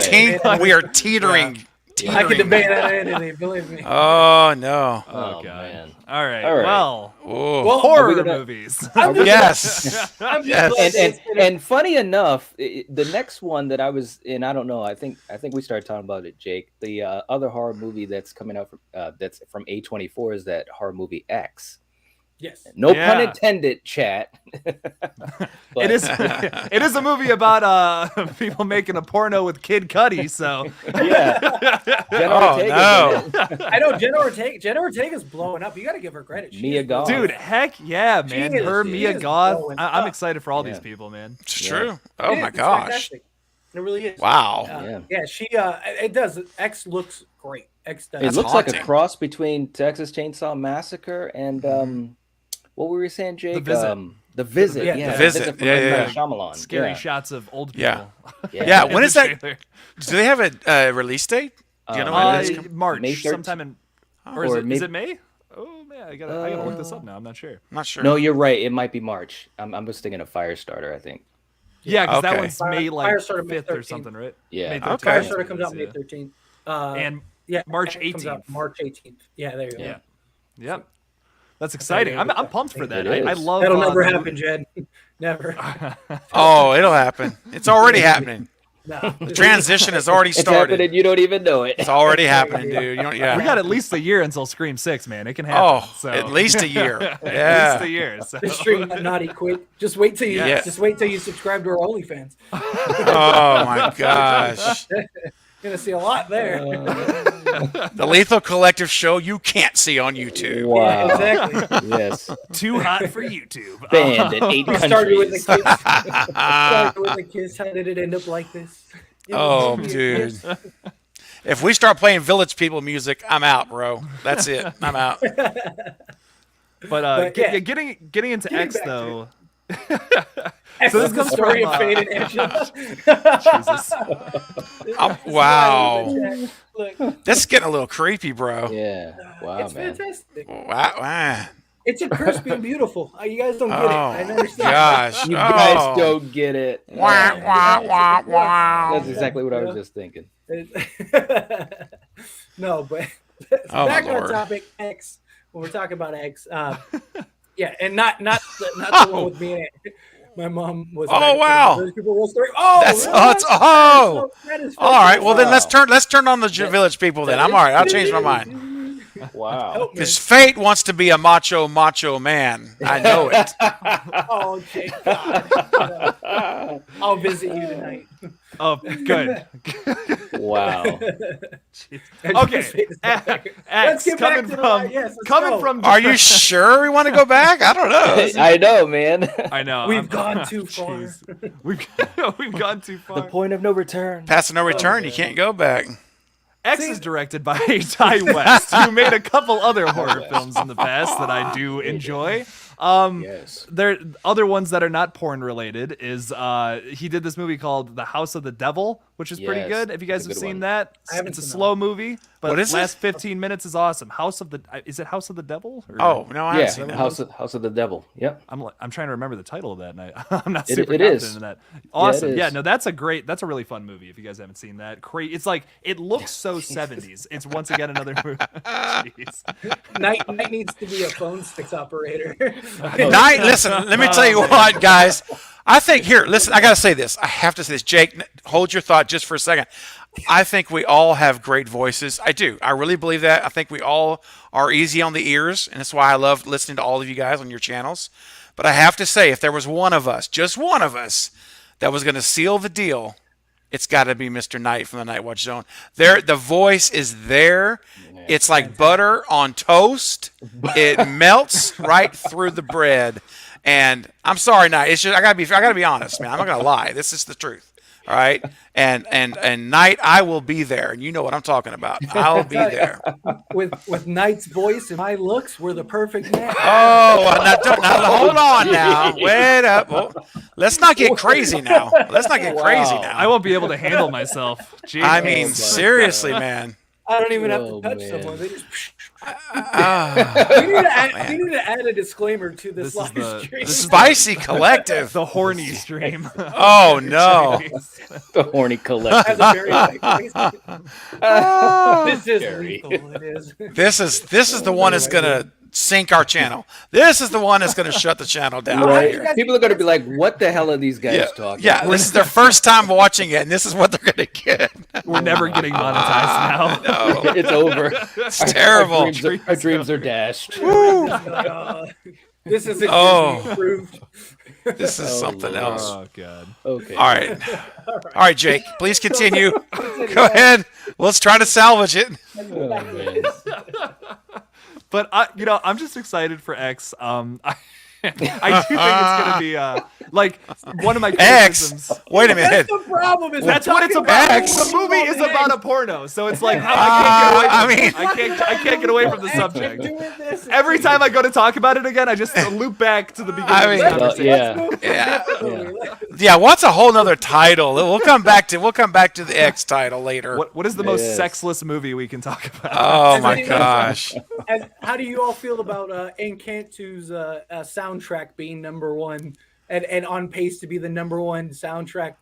teetering. I can debate that anything, believe me. Oh no. Oh, God. Man. All right. All right. Well, horror movies. Yes. Yes. And funny enough, the next one that I was in, I don't know. I think we started talking about it, Jake. The other horror movie that's coming out that's from A24 is that horror movie X. Yes. No pun intended, chat. It is a movie about people making a porno with Kid Cudi, so I know Jenna Ortega's blowing up. You got to give her credit. Mia Goth. Dude, heck yeah, man. Mia Goth. I'm excited for all these people, man. It's true. Oh my gosh. Fantastic. It really is. Wow. She it does. X looks great. X does. It looks like a cross between Texas Chainsaw Massacre and what were we saying, Jake? The Visit. The Visit. Yeah. Shyamalan. Scary shots of old people. Yeah. When is that? Do they have a release date? Do you know when it is? March, May 13th? sometime in. Or is it May? Oh man, I gotta look this up now. I'm not sure. Not sure. No, you're right. It might be March. I'm just thinking of Firestarter, I think. Yeah, because that Okay. one's May like Firestarter, May 5th or 13th. something, right? Yeah. May 13th. Okay. Firestarter comes out May 13th. And March 18th. March 18th. Yeah, there you go. Yep. That's exciting. I'm pumped for that. I love. That'll never happen, Jed. Never. Oh, it'll happen. It's already happening. No. The transition has already It's started. happening. You don't even know it. It's already happening, dude. You don't, We got at least a year until Scream 6, man. It can happen. Oh, so. at least a year. At Yeah. least a year. So. This stream got naughty quick. Just wait till you subscribe to our OnlyFans. Oh my gosh. Gonna see a lot there. The Lethal Collective show you can't see on YouTube. Wow. Yeah, exactly. Yes. Too hot for YouTube. Banned in 8 We started with the countries. kids. Started with the kids. How did it end up like this? Oh, dude. If we start playing Village People music, I'm out, bro. That's it. I'm out. But yeah. getting into X back to though. So this the comes story from, of Fate and Angela. Jesus. Wow. Look, That's getting a little creepy, bro. Yeah. Wow, it's man. fantastic. Wow. It's a curse being beautiful. You guys don't get it. I understand. Gosh. You guys don't get it. Wah, wah, wah, wah. That's exactly what I was just thinking. No, but Oh, back my on Lord. topic X. When we're talking about X, yeah, and not the one with me and it. My mom was. Oh, wow. Oh, That's really? That is all right. Well, then Wow. let's turn on the village people. Then I'm all right. I'll change my mind. Wow. Because Fate wants to be a macho man. I know it. Oh, Jake, God. I'll visit you tonight. Oh, good. Wow. Okay. X get back to the- yes, let's go. from. Are you sure we want to go back? I don't know. I know, man. I know. We've gone too far. Jeez. We've gone too far. The point of no return. Pass no return. You can't go back. X is directed by Ty West, who made a couple other horror films in the past that I do enjoy. Yes. There other ones that are not porn related is he did this movie called The House of the Devil, which is pretty Yes, good. If you guys it's a have good seen one. that, I haven't it's a seen that slow movie, but What is last it? 15 minutes is awesome. Is it House of the Devil? Or- Oh no, I haven't Yeah. seen that. House of the Devil. Yep. I'm trying to remember the title of that, and I'm not It- super it confident is. in that. Awesome, is. yeah. No, that's a really fun movie. If you guys haven't seen that, it's like it looks so 70s. It's once again another movie. Jeez. Night needs to be a phone sticks operator. Night, listen, let me tell you what, guys. I think here, listen, I got to say this. I have to say this. Jake, hold your thought just for a second. I think we all have great voices. I do. I really believe that. I think we all are easy on the ears, and that's why I love listening to all of you guys on your channels. But I have to say, if there was one of us, just one of us, that was going to seal the deal, it's got to be Mr. Knight from the Night Watch Zone. There, the voice is there. It's like butter on toast. It melts right through the bread. And I'm sorry, Knight. It's just I gotta be honest, man. I'm not gonna lie. This is the truth. All right. And Knight, I will be there, and you know what I'm talking about. I'll be there. With Knight's voice and my looks, we're the perfect match. Oh, now hold on now. Wait up. Oh, let's not get crazy now. Let's not get crazy now. I won't be able to handle myself. Jeez. I mean, seriously, man. I don't even have to Oh, touch man. someone. They just. Ah, We need to add a disclaimer to this, This is live the- stream. this is Spicy Collective. the horny stream. Oh no. The horny collective. Has a very like, this is Scary. lethal. It is. This is the one that's gonna sink our channel. This is the one that's gonna shut the channel down. Right. Right here. People are going to be like, what the hell are these guys talking Yeah, about? this is their first time watching it, and this is what they're gonna get. We're never getting monetized now. No, It's over. it's terrible. Our dreams are dashed. This is Oh. approved. This is Oh, something Lord. else. Oh god. Okay. All right. All right, Jake, please continue. Go ahead. Let's try to salvage it. Oh, man. But I'm just excited for X. I do think it's gonna be like one of my X. criticisms. Wait a minute. The problem is That's we're what it's talking about. X. The movie is about a porno, so it's like I I can't get away from the X is subject. doing this. Every time I go to talk about it again, I just loop back to the beginning I of mean- the conversation. Yeah. Yeah, what's a whole nother title? We'll come back to the X title later. What is the most Yes. sexless movie we can talk about? Oh my gosh. And how do you all feel about Encanto's soundtrack being number one and on pace to be the number one soundtrack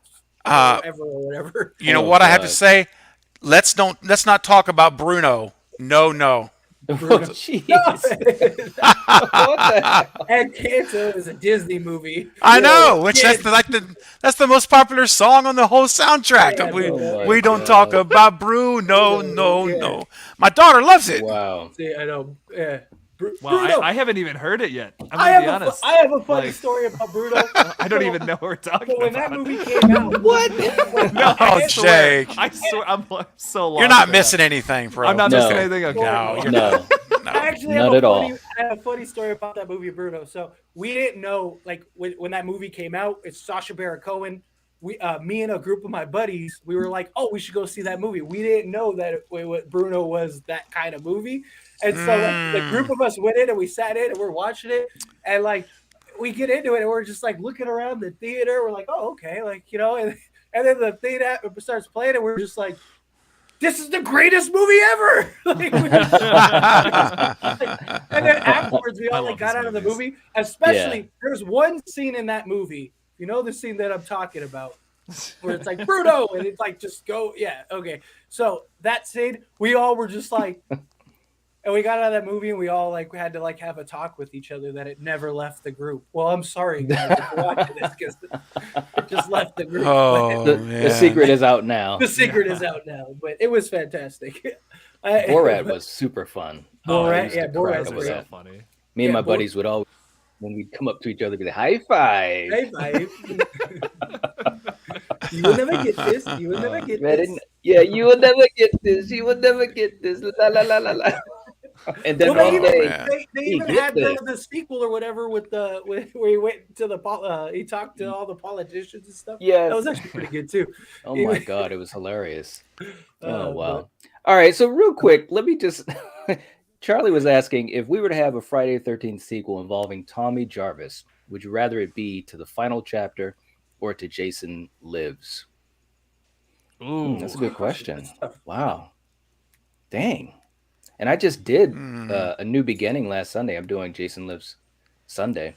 ever or whatever? You know Oh, what I have to God. say? Let's not talk about Bruno. No. Jeez. What the hell? Encanto is a Disney movie. I know, which Kids. that's the most popular song on the whole soundtrack. Yeah, oh we my don't God. talk about Bruno. No. My daughter loves it. Wow. See, I know. Yeah. Well, Bruno. I haven't even heard it yet. I'm I gonna be have honest. I have a funny Like- story about Bruno. I don't even know what we're talking So when that about. movie came out, what? No, Oh, I swear. Jake. I swear, I'm so lost. You're not right missing anything, bro. now. I'm not No. missing anything. Okay. No, you're No. I actually Not have at all. I have a funny story about that movie, Bruno. So we didn't know, like, when that movie came out, it's Sacha Baron Cohen. Me and a group of my buddies, we were like, "Oh, we should go see that movie." We didn't know that Bruno was that kind of movie, and so like, the group of us went in and we sat in and we're watching it, and like we get into it and we're just like looking around the theater. We're like, oh, okay. Like, you know, and then the theater starts playing and we're just like, this is the greatest movie ever. Like, and then afterwards we all like got out of the movie. Especially there's one scene in that movie. You know the scene that I'm talking about where it's like Bruno and it's like just go. Yeah. Okay. So that scene, we all were just like, and we got out of that movie and we all like had to like have a talk with each other that it never left the group. Well, I'm sorry guys for watching this because it just left the group. Oh, the secret is out now. The secret is out now, but it was fantastic. Borat was super fun. Borat was was so funny. Me and my buddies would always, when we'd come up to each other, be like, high five. High five. You will never get this. You will never get this. Yeah, you will never get this. You will never get this. La la la la la. And then well, one day, they even had the sequel or whatever with the where he went to the he talked to all the politicians and stuff. Yeah, that was actually pretty good too. Oh my god, it was hilarious. Oh wow! All right, so real quick, let me just. Charlie was asking if we were to have a Friday the 13th sequel involving Tommy Jarvis, would you rather it be to the final chapter or to Jason Lives? Ooh, that's a good question. Wow, dang. And I just did a New Beginning last Sunday. I'm doing Jason Lives Sunday.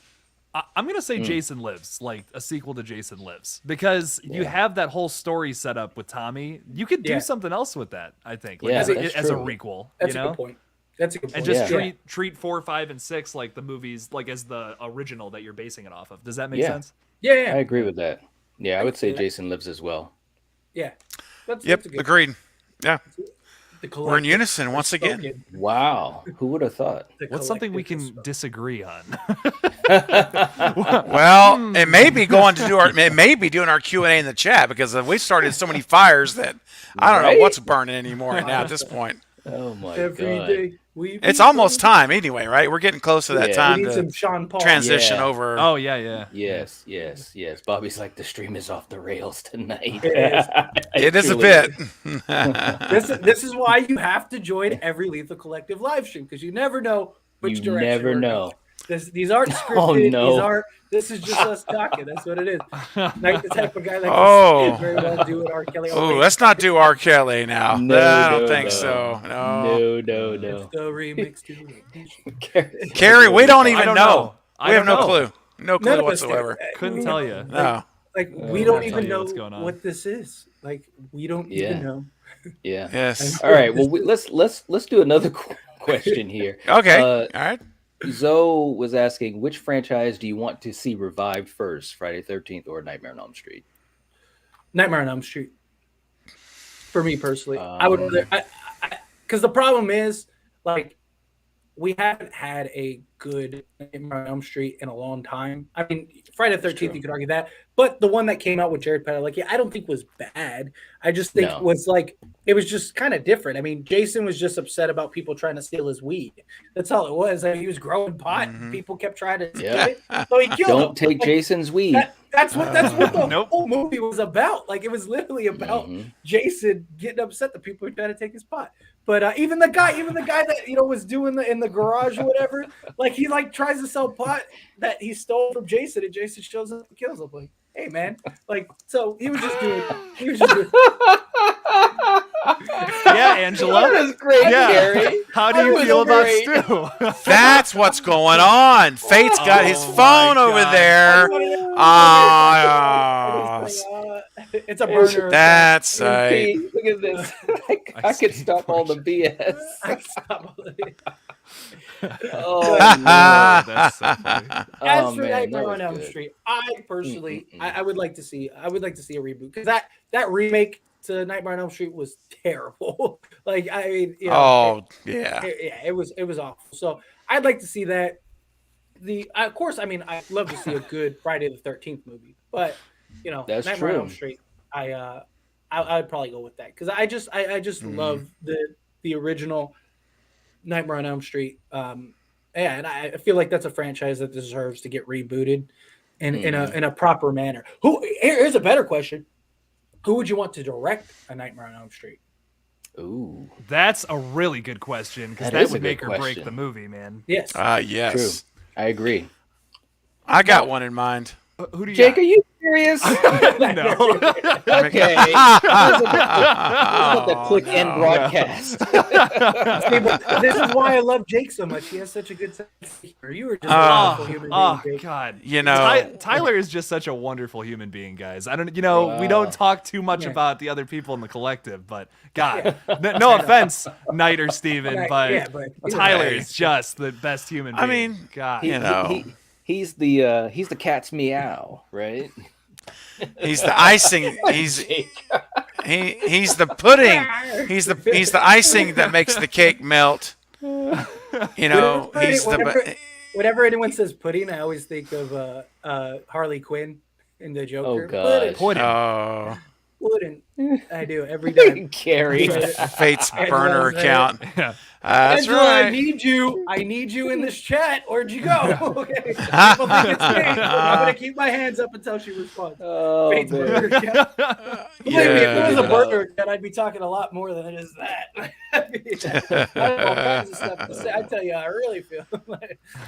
I'm going to say Jason Lives, like a sequel to Jason Lives, because you have that whole story set up with Tommy. You could do something else with that, I think, like as a requel. That's a good point. That's a good point. And just treat 4, 5, and 6 like the movies, like as the original that you're basing it off of. Does that make sense? Yeah, I agree with that. Yeah, I would say Jason Lives as well. Yeah. That's agreed. Yeah. We're in unison once again. Wow. Who would have thought? What's something we can disagree on? Well, it may be doing our Q&A in the chat because we started so many fires that I don't know what's burning anymore now at this point. Oh my god. It's almost time anyway, right? We're getting close to that time to transition over. Oh, yeah. Yes. Bobby's like, the stream is off the rails tonight. It is a bit. This is why you have to join every Lethal Collective live stream, because you never know which direction. You never know. These aren't scripted. Oh, no. This is just us talking. That's what it is. Like the type of guy that can very well do it. R. Kelly. Oh, let's not do R. Kelly now. I don't think so. No. It's the remix to Carrie, we don't even know. We have no clue. No clue whatsoever. Couldn't tell you. No. Like we don't even know what this is. Like we don't even know. Yeah. Yes. All right. Well, let's do another question here. Okay. All right. Zoe was asking, which franchise do you want to see revived first, Friday the 13th or Nightmare on Elm Street? Nightmare on Elm Street. For me personally, I would rather, because the problem is, like, we haven't had a good Nightmare on Elm Street in a long time. I mean, Friday the 13th, you could argue that, but the one that came out with Jared Padalecki, I don't think was bad. I just think it was like, it was just kind of different. I mean, Jason was just upset about people trying to steal his weed. That's all it was. I mean, he was growing pot, and people kept trying to steal it, so he killed him. Don't take Jason's weed. That's what the whole movie was about. Like, it was literally about Jason getting upset that people were trying to take his pot. But even the guy that was doing in the garage or whatever, like he like tries to sell pot that he stole from Jason, and Jason shows up and kills him. Like, hey man, like so he was just doing. Yeah, Angela. That was great, Gary. How do you feel about Stu? That's what's going on. Fate's got his phone over there. It's a burner. That's look at this. I could stop all the BS. I can stop all the BS. Oh, that's so funny. As for Nightmare on Elm Street, I personally, I would like to see a reboot, because that remake to Nightmare on Elm Street was terrible. Like, I mean, it was awful. So I'd like to see that. Of course, I mean, I'd love to see a good Friday the 13th movie, but that's Nightmare true. on Elm Street, I'd probably go with that, because I just love the original Nightmare on Elm Street. And I feel like that's a franchise that deserves to get rebooted in a proper manner. Here's a better question: who would you want to direct a Nightmare on Elm Street? Ooh, that's a really good question, because that would make or break the movie, man. Yes. Yes. True. I agree. I got one in mind. Who do you Jake, got? are you serious? No. Okay. This is the click end broadcast. See, but this is why I love Jake so much. He has such a good sense of humor. You were just a wonderful human being, Jake. God. You know, Tyler is just such a wonderful human being, guys. I don't, we don't talk too much about the other people in the collective, but God, no offense, Knight or Steven, but Tyler is just the best human being. I mean, God, He's the cat's meow, right? he's the icing. He's the pudding. He's the icing that makes the cake melt. You know, whenever anyone says pudding, I always think of Harley Quinn in the Joker. Oh God, pudding. Oh, Pudding. I do every time. Carrie. Fate's burner account. Yeah. That's Angela, right. I need you in this chat. Where'd you go? Okay. People think it's me. I'm gonna keep my hands up until she responds. Oh, Fate's burner account. Believe me, if it was a burner account, I'd be talking a lot more than it is that. I have all kinds of stuff to say. I tell you how I really feel.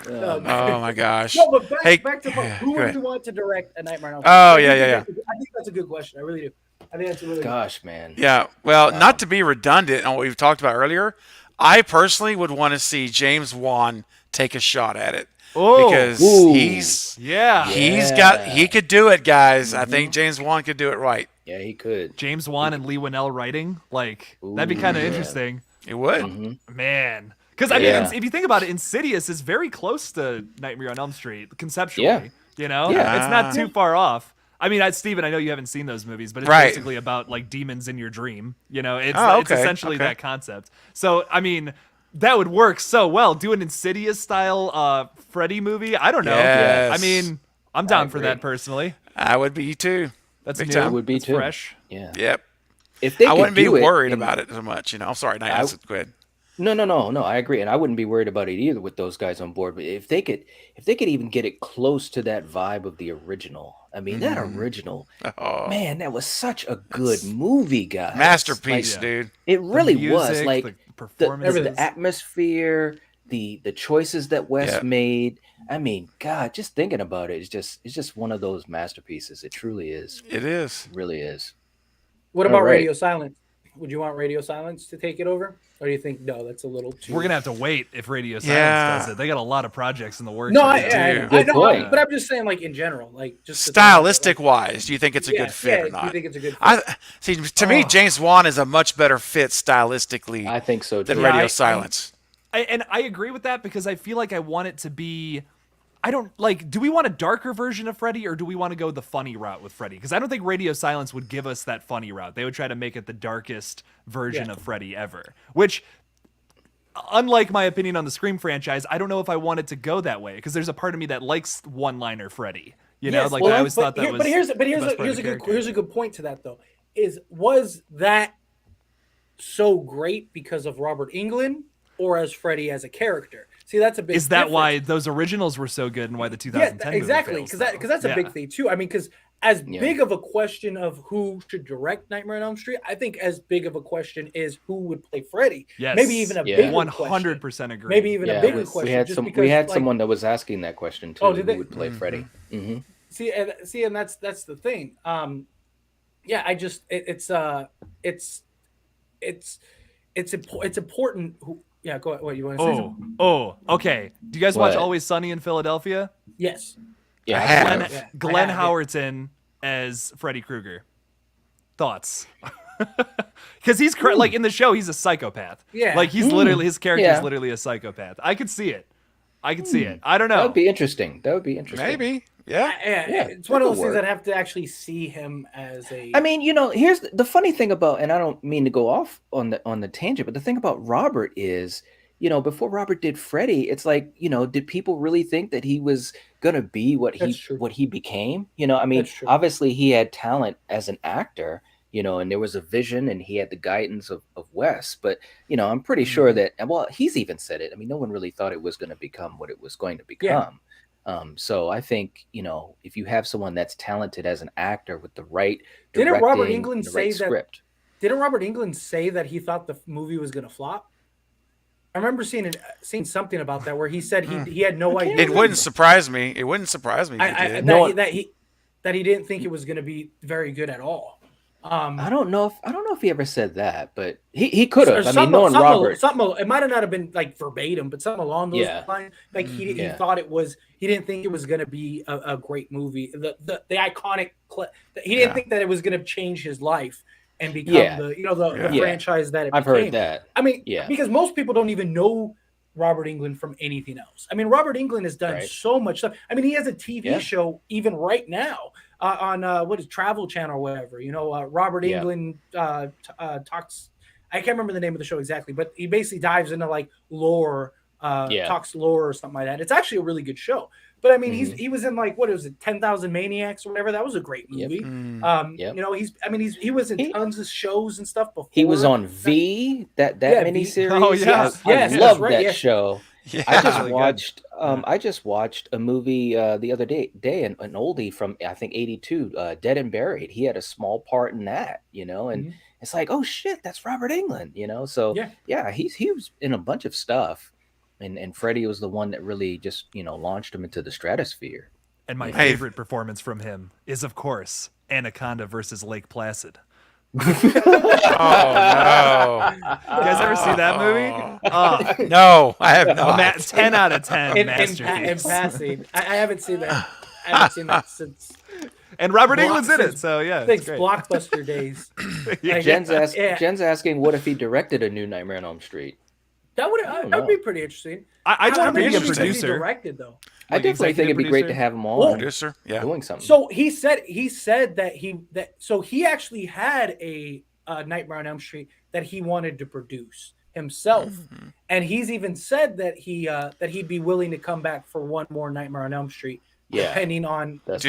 Oh my gosh. No, but back to who would you want to direct A Nightmare on Elm Street? Oh yeah. I think that's a good question. I really do. I think that's a really Gosh, man. Yeah. Well, not to be redundant on what we've talked about earlier, I personally would want to see James Wan take a shot at it. Oh, because he could do it, guys. I think James Wan could do it right. Yeah, he could. James Wan and Leigh Whannell writing, that'd be kind of interesting. It would, man. Because I mean, if you think about it, Insidious is very close to Nightmare on Elm Street conceptually. Yeah. You know, Yeah. it's not too far off. I mean, Steven, I know you haven't seen those movies, but it's basically about like demons in your dream. You know, it's essentially that concept. So, I mean, that would work so well. Do an Insidious style Freddy movie. I don't know. Yes. I mean, I'm down for that personally. I would be too. That's Big new. time. It would be That's too. fresh. Yeah. Yep. If they I could wouldn't be do it worried in- about it so much. You know, I'm sorry. Go ahead. No. I agree, and I wouldn't be worried about it either with those guys on board. But if they could even get it close to that vibe of the original, I mean, that original, man, that was such a good movie, guys. Masterpiece, dude. It really music, was. Like the performance, the atmosphere, the choices that Wes made. I mean, God, just thinking about it, it's just one of those masterpieces. It truly is. It is. It really is. What about All right. Radio Silence? Would you want Radio Silence to take it over? Or do you think, no, that's a little too... We're going to have to wait if Radio Silence does it. They got a lot of projects in the works. No, right I know, but I'm just saying, like, in general. like just Stylistic-wise, do you think it's a good fit or not? Do you think it's a good fit? See, to me, James Wan is a much better fit stylistically I think so, too. than Radio Silence. And I agree with that because I feel like I want it to be... do we want a darker version of Freddy or do we want to go the funny route with Freddy? Because I don't think Radio Silence would give us that funny route. They would try to make it the darkest version of Freddy ever. Which, unlike my opinion on the Scream franchise, I don't know if I want it to go that way because there's a part of me that likes one-liner Freddy. You know, I always thought that was. But here's a good point to that though. Was that so great because of Robert Englund or as Freddy as a character? See, that's a big. Is that difference. why those originals were so good and why the 2010 exactly? movie Because that's a big thing too. I mean, because as big of a question of who should direct Nightmare on Elm Street, I think as big of a question is who would play Freddy. Yes. Maybe even a bigger 100% agree. Maybe even a bigger question. We had someone that was asking that question too. Who would play Freddy? Mm-hmm. See, and that's the thing. It's important. Yeah, go ahead. What you want to say? Something? Okay. Do you guys watch Always Sunny in Philadelphia? Yes. Yeah, Glenn Howerton as Freddy Krueger. Thoughts? Because he's like in the show, he's a psychopath. Yeah, like he's literally his character is literally a psychopath. I could see it. I don't know. That would be interesting. Maybe. Yeah. It's one of those things I'd have to actually see him as a. I mean, here's the funny thing about, and I don't mean to go off on the tangent, but the thing about Robert is, before Robert did Freddy, it's like, did people really think that he was gonna be what he became? I mean, obviously he had talent as an actor, and there was a vision and he had the guidance of Wes, but I'm pretty sure that, well, he's even said it. I mean, no one really thought it was going to become what it was going to become. So I think, if you have someone that's talented as an actor with the right Didn't Robert Englund say that he thought the movie was going to flop? I remember seeing something about that where he said he had no idea. It wouldn't surprise me. It wouldn't surprise me if he did. That he didn't think it was going to be very good at all. I don't know if he ever said that, but he could have. I mean, knowing Robert, it might have not have been like verbatim, but something along those lines. Like he thought it was. He didn't think it was going to be a great movie. The iconic. He didn't think that it was going to change his life and become the franchise that it became. I've heard that. I mean, because most people don't even know Robert Englund from anything else. I mean, Robert Englund has done so much stuff. I mean, he has a TV show even right now on what is Travel Channel or whatever. Robert Englund talks. I can't remember the name of the show exactly, but he basically dives into like lore, talks lore or something like that. It's actually a really good show. But I mean, he was in like, what was it, 10,000 Maniacs or whatever. That was a great movie. He was in tons of shows and stuff before. He was on V, that miniseries. Oh I love that show. Yeah. I just watched a movie the other day, an oldie from I think '82, Dead and Buried. He had a small part in that, and it's like, oh shit, that's Robert Englund, So he was in a bunch of stuff. And Freddie was the one that really just, launched him into the stratosphere. And my favorite performance from him is, of course, Anaconda versus Lake Placid. Oh, no. You guys ever see that movie? No, I have not. 10 out of 10 in masterpiece. I haven't seen that. I haven't seen that since. And Robert Englund's in it, so yeah. Thanks, Blockbuster days. Jen's asking, what if he directed a new Nightmare on Elm Street? That would be pretty interesting. I'd want to be a producer. producer. Directed though. I definitely think it'd be great to have him on. Producer, doing something. So he said that he actually had a Nightmare on Elm Street that he wanted to produce himself, and he's even said that he'd be willing to come back for one more Nightmare on Elm Street. Depending on the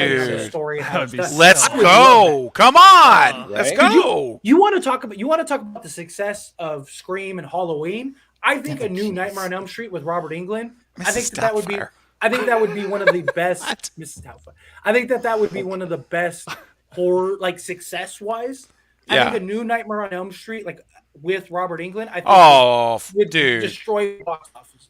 story. Let's go! Come on, let's go. You want to talk about the success of Scream and Halloween? I think a new Nightmare on Elm Street with Robert Englund. I think that would be one of the best. Mrs. Doubtfire. I think that would be one of the best horror, like success wise. I think a new Nightmare on Elm Street, like with Robert Englund, I think would destroy box offices.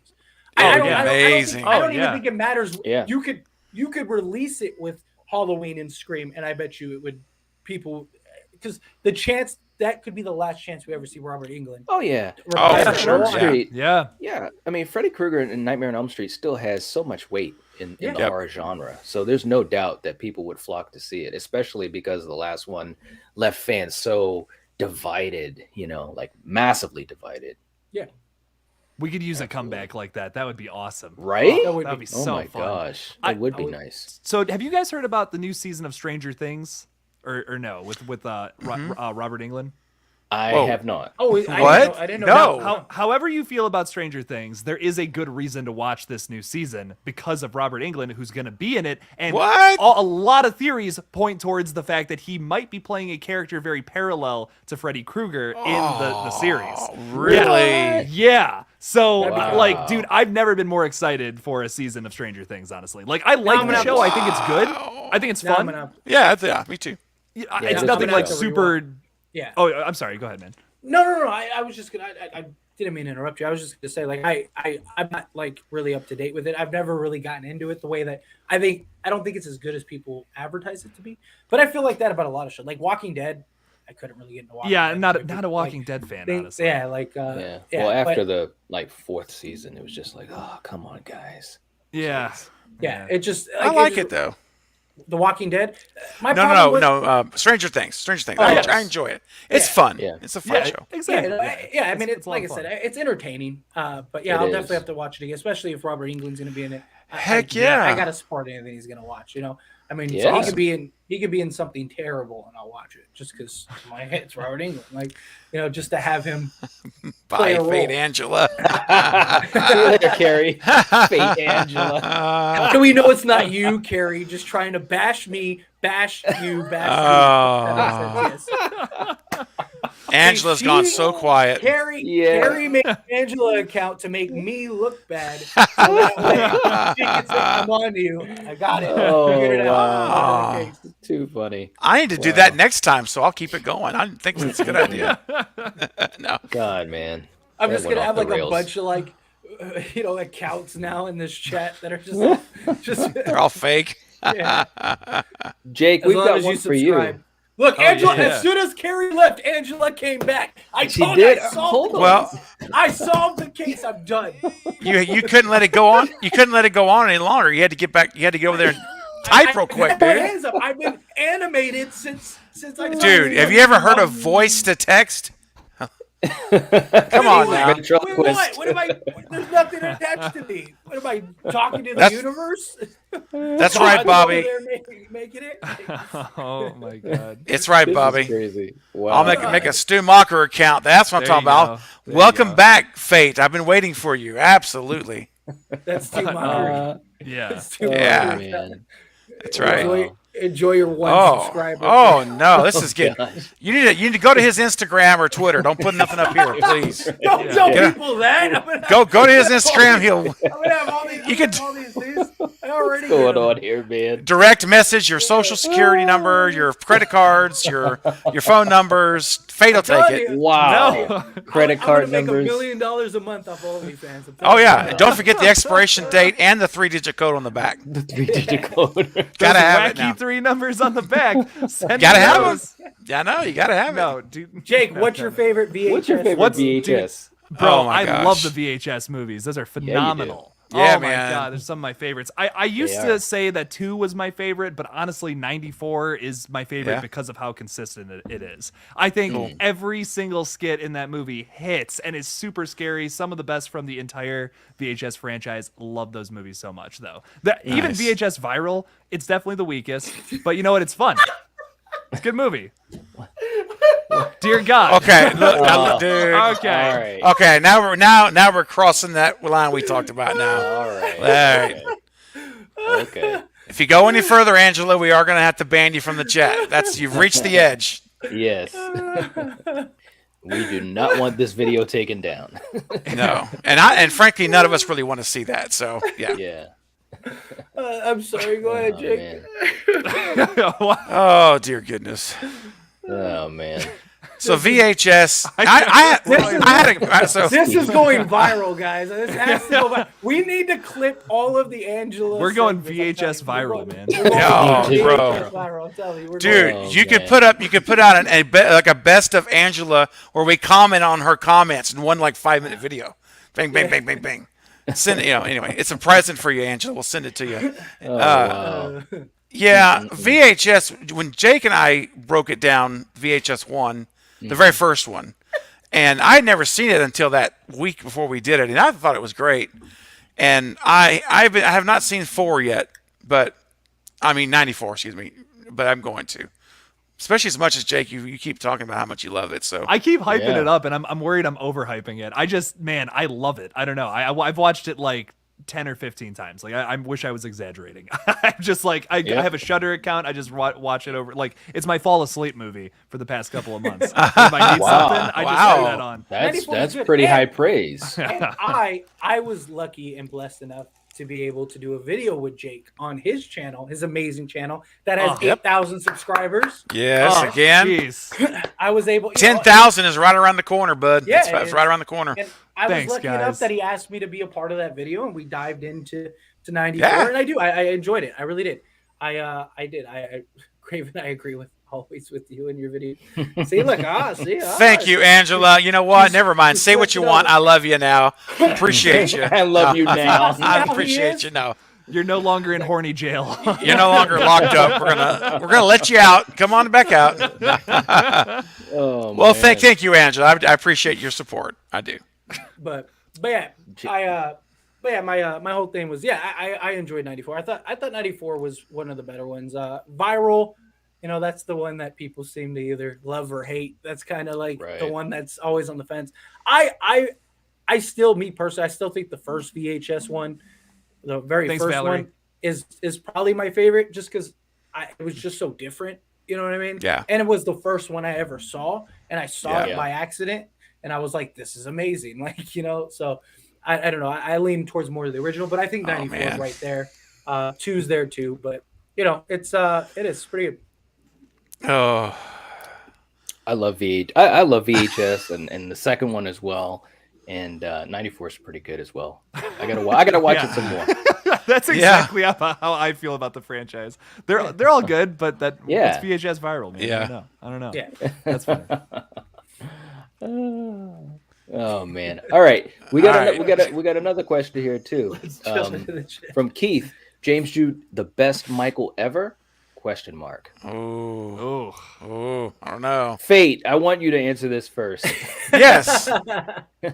Amazing! I don't even think it matters. Yeah. You could release it with Halloween and Scream, and I bet you it would because the chance that could be the last chance we ever see Robert Englund. Oh yeah. For sure. Street. Yeah. I mean, Freddy Krueger in Nightmare on Elm Street still has so much weight in the horror genre. So there's no doubt that people would flock to see it, especially because the last one left fans so divided, like massively divided. Yeah. We could use a comeback like that. That would be awesome. Right? That would be so fun. Oh my gosh. It would be nice. So have you guys heard about the new season of Stranger Things? Or no, with Robert Englund? I have not. Oh, what? I didn't know. No. However you feel about Stranger Things, there is a good reason to watch this new season because of Robert Englund, who's going to be in it. And a lot of theories point towards the fact that he might be playing a character very parallel to Freddy Krueger in the series. Really? Yeah. So, dude, I've never been more excited for a season of Stranger Things, honestly. Like, I like the show. I think it's good. I think it's fun. Yeah, me too. It's nothing like super... Yeah. Oh, I'm sorry. Go ahead, man. No. I was just gonna. I didn't mean to interrupt you. I was just gonna say, like, I'm not like really up to date with it. I've never really gotten into it the way that I don't think it's as good as people advertise it to be. But I feel like that about a lot of shit. Like Walking Dead, I couldn't really get into Walking Dead. Not a Walking Dead fan, honestly. Yeah, like well, after the fourth season, it was just like, oh, come on, guys. Yeah. It just. I like it though. The Walking Dead. No. Stranger Things. I enjoy it. It's fun. Yeah. It's a fun show. Exactly. I mean, it's like I said, it's entertaining. But yeah, I'll definitely have to watch it again, especially if Robert Englund's going to be in it. Heck yeah! I got to support anything he's going to watch. I mean, so he could be in something terrible, and I'll watch it just because it's Robert Englund. Like, just to have him play a Fate role. Angela. See you later, Carrie. Fate Angela. How do we know it's not you, Carrie? Just trying to bash me, bash you, bash you. Angela's gone so quiet. Carrie made an Angela account to make me look bad. So that way she can say, I'm on you. I got it. Figured it out. Okay. Too funny. I need to do that next time, so I'll keep it going. I think it's a good idea. No. God, man. I'm That just went gonna off have the like a rails. bunch of like, accounts now in this chat that are just They're all fake. yeah. Jake, As we've long got as you one for you. subscribe. Look, Oh, Angela. yeah. As soon as Carrie left, Angela came back. I She told did. you, Hold on. Well, I solved the case. I'm done. you couldn't let it go on. You couldn't let it go on any longer. You had to get back. You had to get over there and type real quick, had my dude. hands up. I've been animated since I. Dude, have you ever heard of voice to text? Come on now. Wait, what am I? There's nothing attached to me. What am I talking to the universe? That's right, Bobby. Over there making it. Oh my god. It's right, This Bobby. is crazy. Wow. I'll make a Stu Macher account. That's what I'm There talking you about. go. There you Welcome go. back, Fate. I've been waiting for you. Absolutely. That's too much. Yeah. That's too Yeah. much. man. That's right. Enjoy your one subscriber. Oh no, this is good. You need to go to his Instagram or Twitter. Don't put nothing up here, please. Don't tell people that. Go to his Instagram. He'll I'm gonna have all these. You could- all these things. I already What's going get 'em. on here, man? direct message your social security number, your credit cards, your phone numbers. Fate will take telling it. you. Wow. No. Credit card I'm gonna numbers. make $1 million a month off OnlyFans. I'm Oh telling yeah, you. and don't forget the expiration date and the 3-digit code on the back. The 3-digit code. Gotta have it Wacky now. 3 numbers on the back. Send Gotta me have them. those. Yeah, I know you gotta have it. No, dude. Jake, No, what's no, your no. favorite VHS? What's your favorite What's- VHS? Bro, Oh my I gosh. love the VHS movies. Those are phenomenal. Yeah, oh my man. god, they're some of my favorites. I used They to are. say that 2 was my favorite, but honestly 94 is my favorite Yeah. because of how consistent it is. I think every single skit in that movie hits and is super scary. Some of the best from the entire VHS franchise. Love those movies so much though. Even Nice. VHS Viral, it's definitely the weakest, but you know what? It's fun. It's a good movie. Dear God. Okay, look, dude. Okay. All right. Okay, now we're crossing that line we talked about now. All right. All right. Okay. If you go any further, Angela, we are going to have to ban you from the chat. You've reached the edge. Yes. We do not want this video taken down. No, and frankly, none of us really want to see that. So yeah. Yeah. I'm sorry. Go ahead, Oh, Jake. man. Oh dear goodness. Oh man. So VHS, I had a so This is going viral, guys. This has to go viral. We need to clip all of the Angela. We're going segments, I'm VHS telling you. viral, man. We're going Oh, VHS bro. viral, I'm telling you, we're dude, going- you could put out like a best of Angela where we comment on her comments in one like 5-minute video. Bang bang bang bang bang. Send it, anyway, it's a present for you, Angela. We'll send it to you. Oh, wow. Yeah, VHS. When Jake and I broke it down, VHS 1, the very first one, and I had never seen it until that week before we did it, and I thought it was great. And I have not seen 4 yet, but I mean 94, excuse me, but I'm going to. Especially as much as Jake, you keep talking about how much you love it. So I keep hyping Yeah. it up, and I'm worried I'm overhyping it. I love it. I don't know. I've watched it like 10 or 15 times. Like I wish I was exaggerating. I'm just like I have a Shudder account. I just watch it over. Like it's my fall asleep movie for the past couple of months. If I need Wow. something, I just Wow. throw that on. That's 94 is good. pretty And- high praise. And I was lucky and blessed enough to be able to do a video with Jake on his channel, his amazing channel that has Yep. 8,000 subscribers. yes, Oh, again, jeez. I was able. 10,000 is right around the corner, bud. Yeah, it's right around the corner. And I Thanks, was lucky guys. enough that he asked me to be a part of that video, and we dived into 94, Yeah. and I enjoyed it. I really did. I did. Craven, I agree with always with you in your video. See, look, Thank you, Angela. You know what? Never mind. Say what you want. I love you now. Appreciate you. I love you now. I how he appreciate is? you now. You're no longer in horny jail. You're no longer locked up. We're gonna let you out. Come on back out. Oh, Well, man. thank you, Angela. I appreciate your support. I do. But yeah, my whole thing was I enjoyed 94. I thought 94 was one of the better ones. Viral, that's the one that people seem to either love or hate. That's kind of like the Right. one that's always on the fence. I still, me personally, I still think the first VHS one, the very Thanks, first Valerie. one, is probably my favorite, just because it was just so different. You know what I mean? Yeah. And it was the first one I ever saw, and I saw it Yeah. by accident, and I was like, "This is amazing!" Like, so I don't know. I lean towards more of the original, but I think 94 is man. right there. 2's there too, but it is pretty good. Oh, I love VHS and the second one as well. and 94 is pretty good as well. I gotta watch it some more. That's exactly how I feel about the franchise. They're all good, but it's VHS viral, man. Yeah. I don't know. Yeah. That's funny. Oh man! All right, we got another question here too, from Keith. James Jude, the best Michael ever? Question mark. Oh, I don't know. Fate, I want you to answer this first. Yes,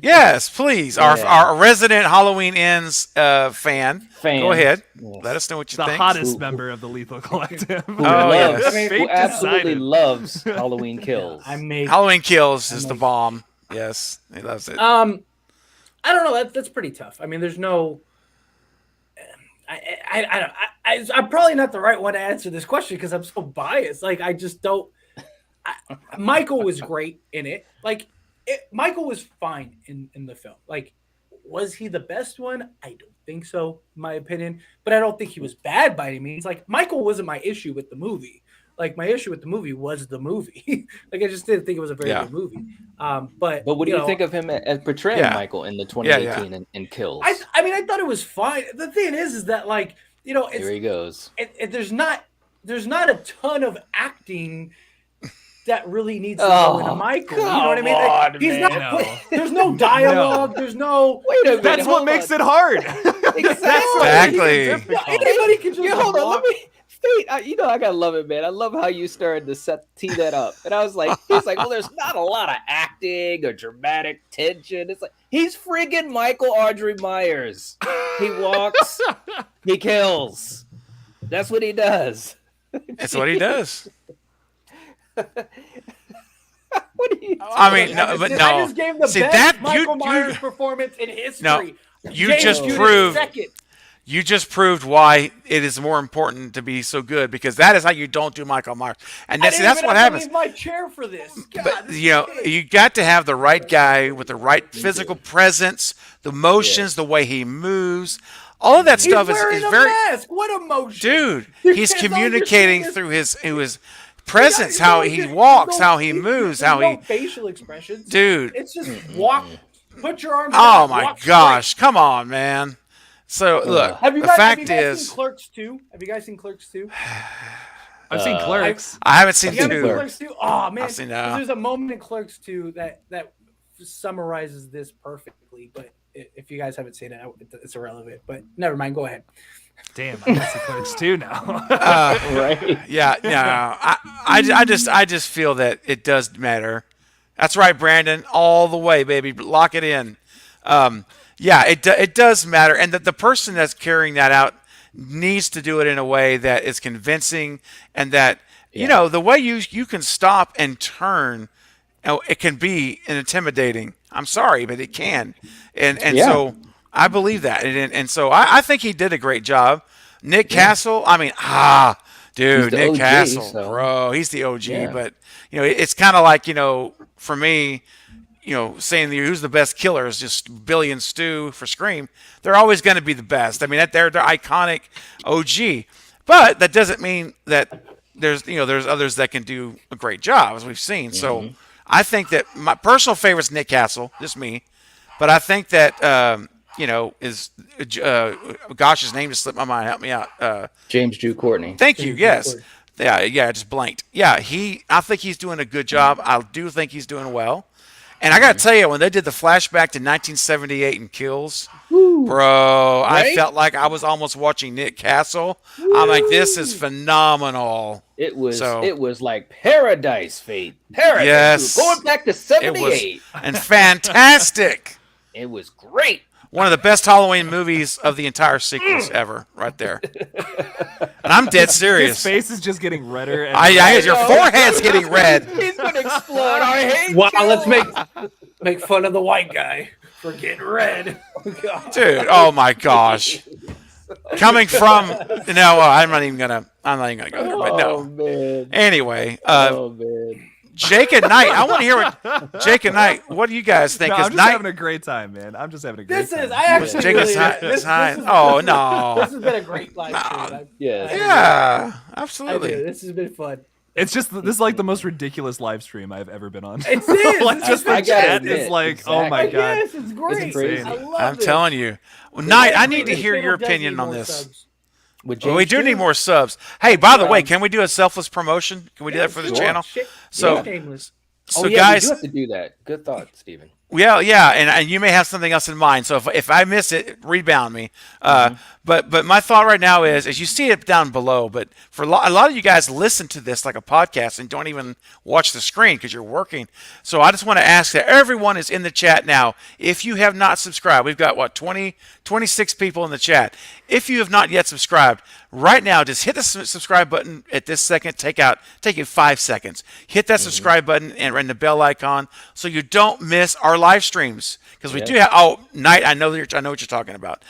yes, please. Our resident Halloween Ends fan. Go ahead. Yes. Let us know what you think. The hottest member of the Lethal Collective. Who absolutely loves Halloween Kills. Halloween Kills is the bomb. Yes, he loves it. I don't know. That's pretty tough. I mean, there's no. I'm probably not the right one to answer this question because I'm so biased. Like, I just don't. Michael was great in it. Like, Michael was fine in the film. Like, was he the best one? I don't think so, in my opinion. But I don't think he was bad by any means. Like, Michael wasn't my issue with the movie. Like, my issue with the movie was the movie. Like, I just didn't think it was a very good movie. But what do you think of him as portraying Michael in the 2018 and Kills? I mean, I thought it was fine. The thing is that, like, here he goes. There's not a ton of acting that really needs to go into Michael. You know what I mean? Like, he's not. There's no dialogue. There's no. Wait a minute. That's what makes it hard. Exactly. Anybody can just. Hold on. Let me. I gotta love it, man. I love how you started to tee that up, and I was like, he's like, well, there's not a lot of acting or dramatic tension. It's like he's friggin' Michael Audrey Myers. He walks, he kills. That's what he does. That's what he does. What are you? I mean, no, but no. I just gave the best Michael Myers performance in history. No, you just proved. You just proved why it is more important to be so good, because that is how you don't do Michael Myers, and that's what happens. I my chair for this. God, but you got to have the right guy with the right physical presence, the motions, the way he moves, all of that stuff is very. Mask. What emotion, dude? He's communicating through his presence, how he walks, how he moves, how he facial expressions, dude. It's just walk. Put your arms. Oh my gosh! Come on, man. So look, have you guys seen Clerks 2? Have you guys seen Clerks 2? I've seen Clerks. I haven't seen 2. Clerks 2? Oh man, there's a moment in Clerks 2 that summarizes this perfectly. But if you guys haven't seen it, it's irrelevant. But never mind. Go ahead. Damn, I got to see Clerks 2 now. Right? Yeah. No. I just feel that it does matter. That's right, Brandon. All the way, baby. Lock it in. Yeah, it does matter, and that the person that's carrying that out needs to do it in a way that is convincing, and that the way you can stop and turn, it can be intimidating. I'm sorry, but it can, and so I believe that, and so I think he did a great job. Nick Castle, I mean, dude, Nick Castle, bro, he's the OG, but it's kind of like for me. Saying who's the best killer is just Billy and Stu for Scream. They're always going to be the best. I mean, they're iconic OG, but that doesn't mean that there's others that can do a great job, as we've seen. So I think that my personal favorite is Nick Castle, just me. But I think that gosh, his name just slipped my mind. Help me out. James Jude Courtney. Thank you. Yes. Yeah. I just blanked. Yeah. I think he's doing a good job. I do think he's doing well. And I got to tell you, when they did the flashback to 1978 in Kills, bro, right? I felt like I was almost watching Nick Castle. I'm like, this is phenomenal. It was like paradise, Fate. Paradise. Yes. Going back to 78. And fantastic. It was great. One of the best Halloween movies of the entire sequence ever, right there. And I'm dead serious. His face is just getting redder. And your forehead's getting red. He's gonna explode. I hate. Wow, let's make fun of the white guy for getting red. Oh, God. Dude, oh my gosh. Coming from I'm not even gonna go there. But no. Man. Anyway, man. Jake and Knight. I want to hear what Jake and Knight. What do you guys think? I'm just having a great time, man. I'm just having a great time. I actually Jake really. This oh no. This has been a great live stream. Yeah, absolutely. This has been fun. It's just this is like the most ridiculous live stream I've ever been on. It is. Like just the I gotta chat admit, is like, oh my exactly. god. Yes, it's great. It's crazy. I love I'm this. telling you. Well, Knight, I need to This hear channel your does opinion need on more this. subs. With Well, we James do too? need more subs. Hey, by the way, can we do a selfless promotion? Can we do that for the Sure. channel? So, So, Oh yeah, guys, we do have to do that. Good thought, Steven. yeah, and you may have something else in mind. So if I miss it, rebound me. But my thought right now is you see it down below. But for a lot of you guys listen to this like a podcast and don't even watch the screen because you're working. So I just want to ask that everyone is in the chat now. If you have not subscribed, we've got 26 people in the chat. If you have not yet subscribed, right now just hit the subscribe button at this second. Take you 5 seconds. Hit that subscribe button and ring the bell icon so you don't miss our live streams because we do have. Oh, Knight, I know what you're talking about.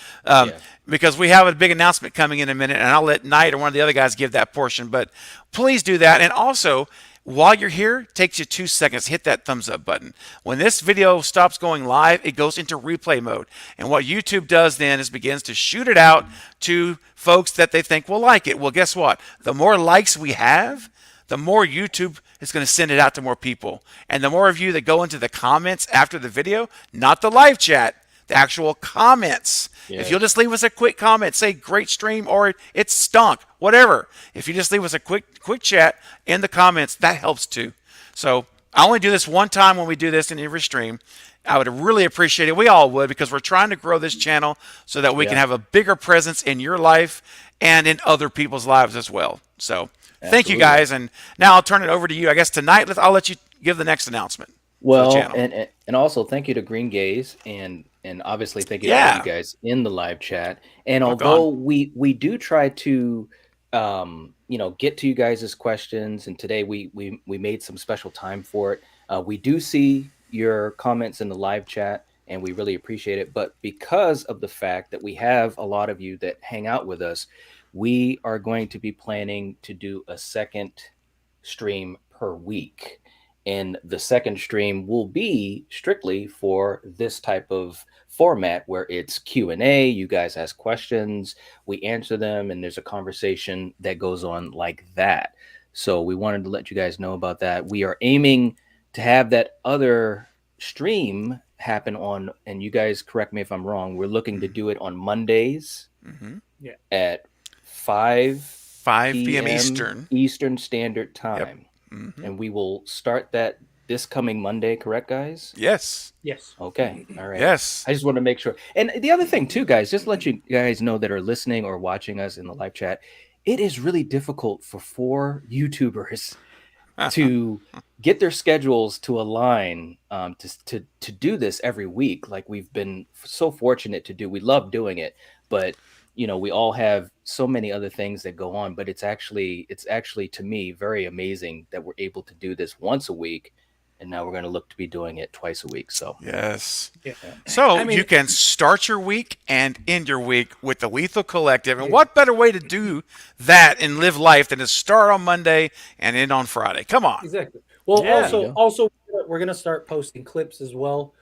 Because we have a big announcement coming in a minute, and I'll let Knight or one of the other guys give that portion. But please do that, and also. While you're here, it takes you 2 seconds. Hit that thumbs up button. When this video stops going live, it goes into replay mode. And what YouTube does then is begins to shoot it out to folks that they think will like it. Well, guess what? The more likes we have, the more YouTube is going to send it out to more people. And the more of you that go into the comments after the video, not the live chat, the actual comments. Yeah. If you'll just leave us a quick comment, say great stream or it stunk, whatever. If you just leave us a quick chat in the comments, that helps too. So I only do this one time when we do this in every stream. I would really appreciate it. We all would because we're trying to grow this channel so that we can have a bigger presence in your life and in other people's lives as well. So thank you guys. And now I'll turn it over to you. I guess tonight, I'll let you give the next announcement. Well, and also thank you to Green Gaze and obviously thank you to all you guys in the live chat. And although we do try to get to you guys' questions, and today we made some special time for it. We do see your comments in the live chat and we really appreciate it. But because of the fact that we have a lot of you that hang out with us, we are going to be planning to do a second stream per week. And the second stream will be strictly for this type of format where it's Q&A. You guys ask questions, we answer them, and there's a conversation that goes on like that. So we wanted to let you guys know about that. We are aiming to have that other stream happen on, and you guys correct me if I'm wrong, we're looking to do it on Mondays at 5 p.m. Eastern Standard Time. Yep. Mm-hmm. And we will start that this coming Monday, correct, guys? Yes. Okay. All right. Yes. I just want to make sure. And the other thing, too, guys, just to let you guys know that are listening or watching us in the live chat, it is really difficult for 4 YouTubers to get their schedules to align to do this every week. Like we've been so fortunate to do. We love doing it, but we all have so many other things that go on, but it's actually to me very amazing that we're able to do this once a week, and now we're going to look to be doing it twice a week. So yes, so you can start your week and end your week with the Lethal Collective, and what better way to do that and live life than to start on Monday and end on Friday? Come on, exactly. Well, also we're going to start posting clips as well.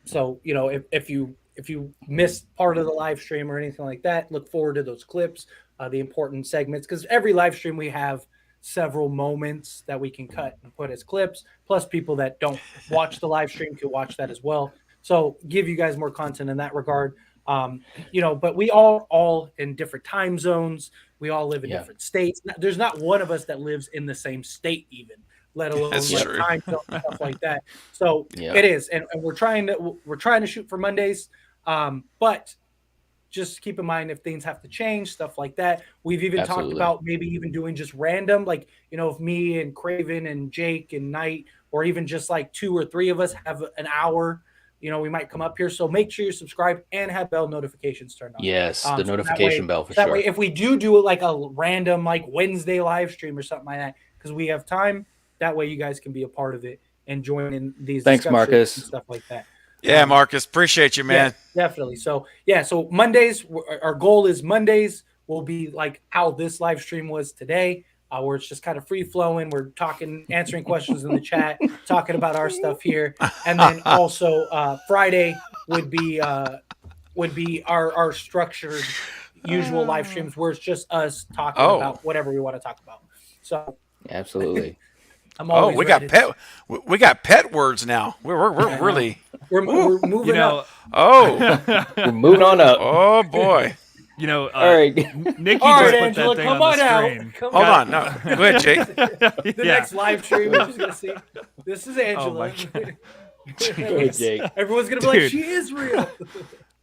So if you missed part of the live stream or anything like that, look forward to those clips, the important segments, because every live stream we have several moments that we can cut and put as clips, plus people that don't watch the live stream can watch that as well. So give you guys more content in that regard. But we all in different time zones. We all live in different states. There's not one of us that lives in the same state even, let alone time zone and stuff like that. So it is, and we're trying to shoot for Mondays. But just keep in mind if things have to change, stuff like that. We've even talked about maybe even doing just random, like, if me and Craven and Jake and Knight, or even just like 2 or 3 of us have an hour, we might come up here. So make sure you're subscribed and have bell notifications turned on. Yes, the notification bell for sure. That way, if we do it like a random, like Wednesday live stream or something like that, because we have time, that way you guys can be a part of it and join in these discussions Marcus. And stuff like that. Yeah, Marcus, appreciate you, man. Yeah, definitely. So Mondays, our goal is Mondays will be like how this live stream was today, where it's just kind of free flowing. We're talking, answering questions in the chat, talking about our stuff here, and then also Friday would be our structured usual live streams where it's just us talking about whatever we want to talk about. So Absolutely. I'm Oh, always we got ready. we got pet words now. We're really. We're moving You know, up. Oh, We're moving on up. oh boy. you know, All right. Nikki All right, just put Angela, that thing come on on the out. screen. Come Hold on. on. No, go ahead, Jake. The Yeah. next live stream, we're just gonna see. This is Angela. my God. Go ahead, Jake. Everyone's gonna be like, Dude. she is real.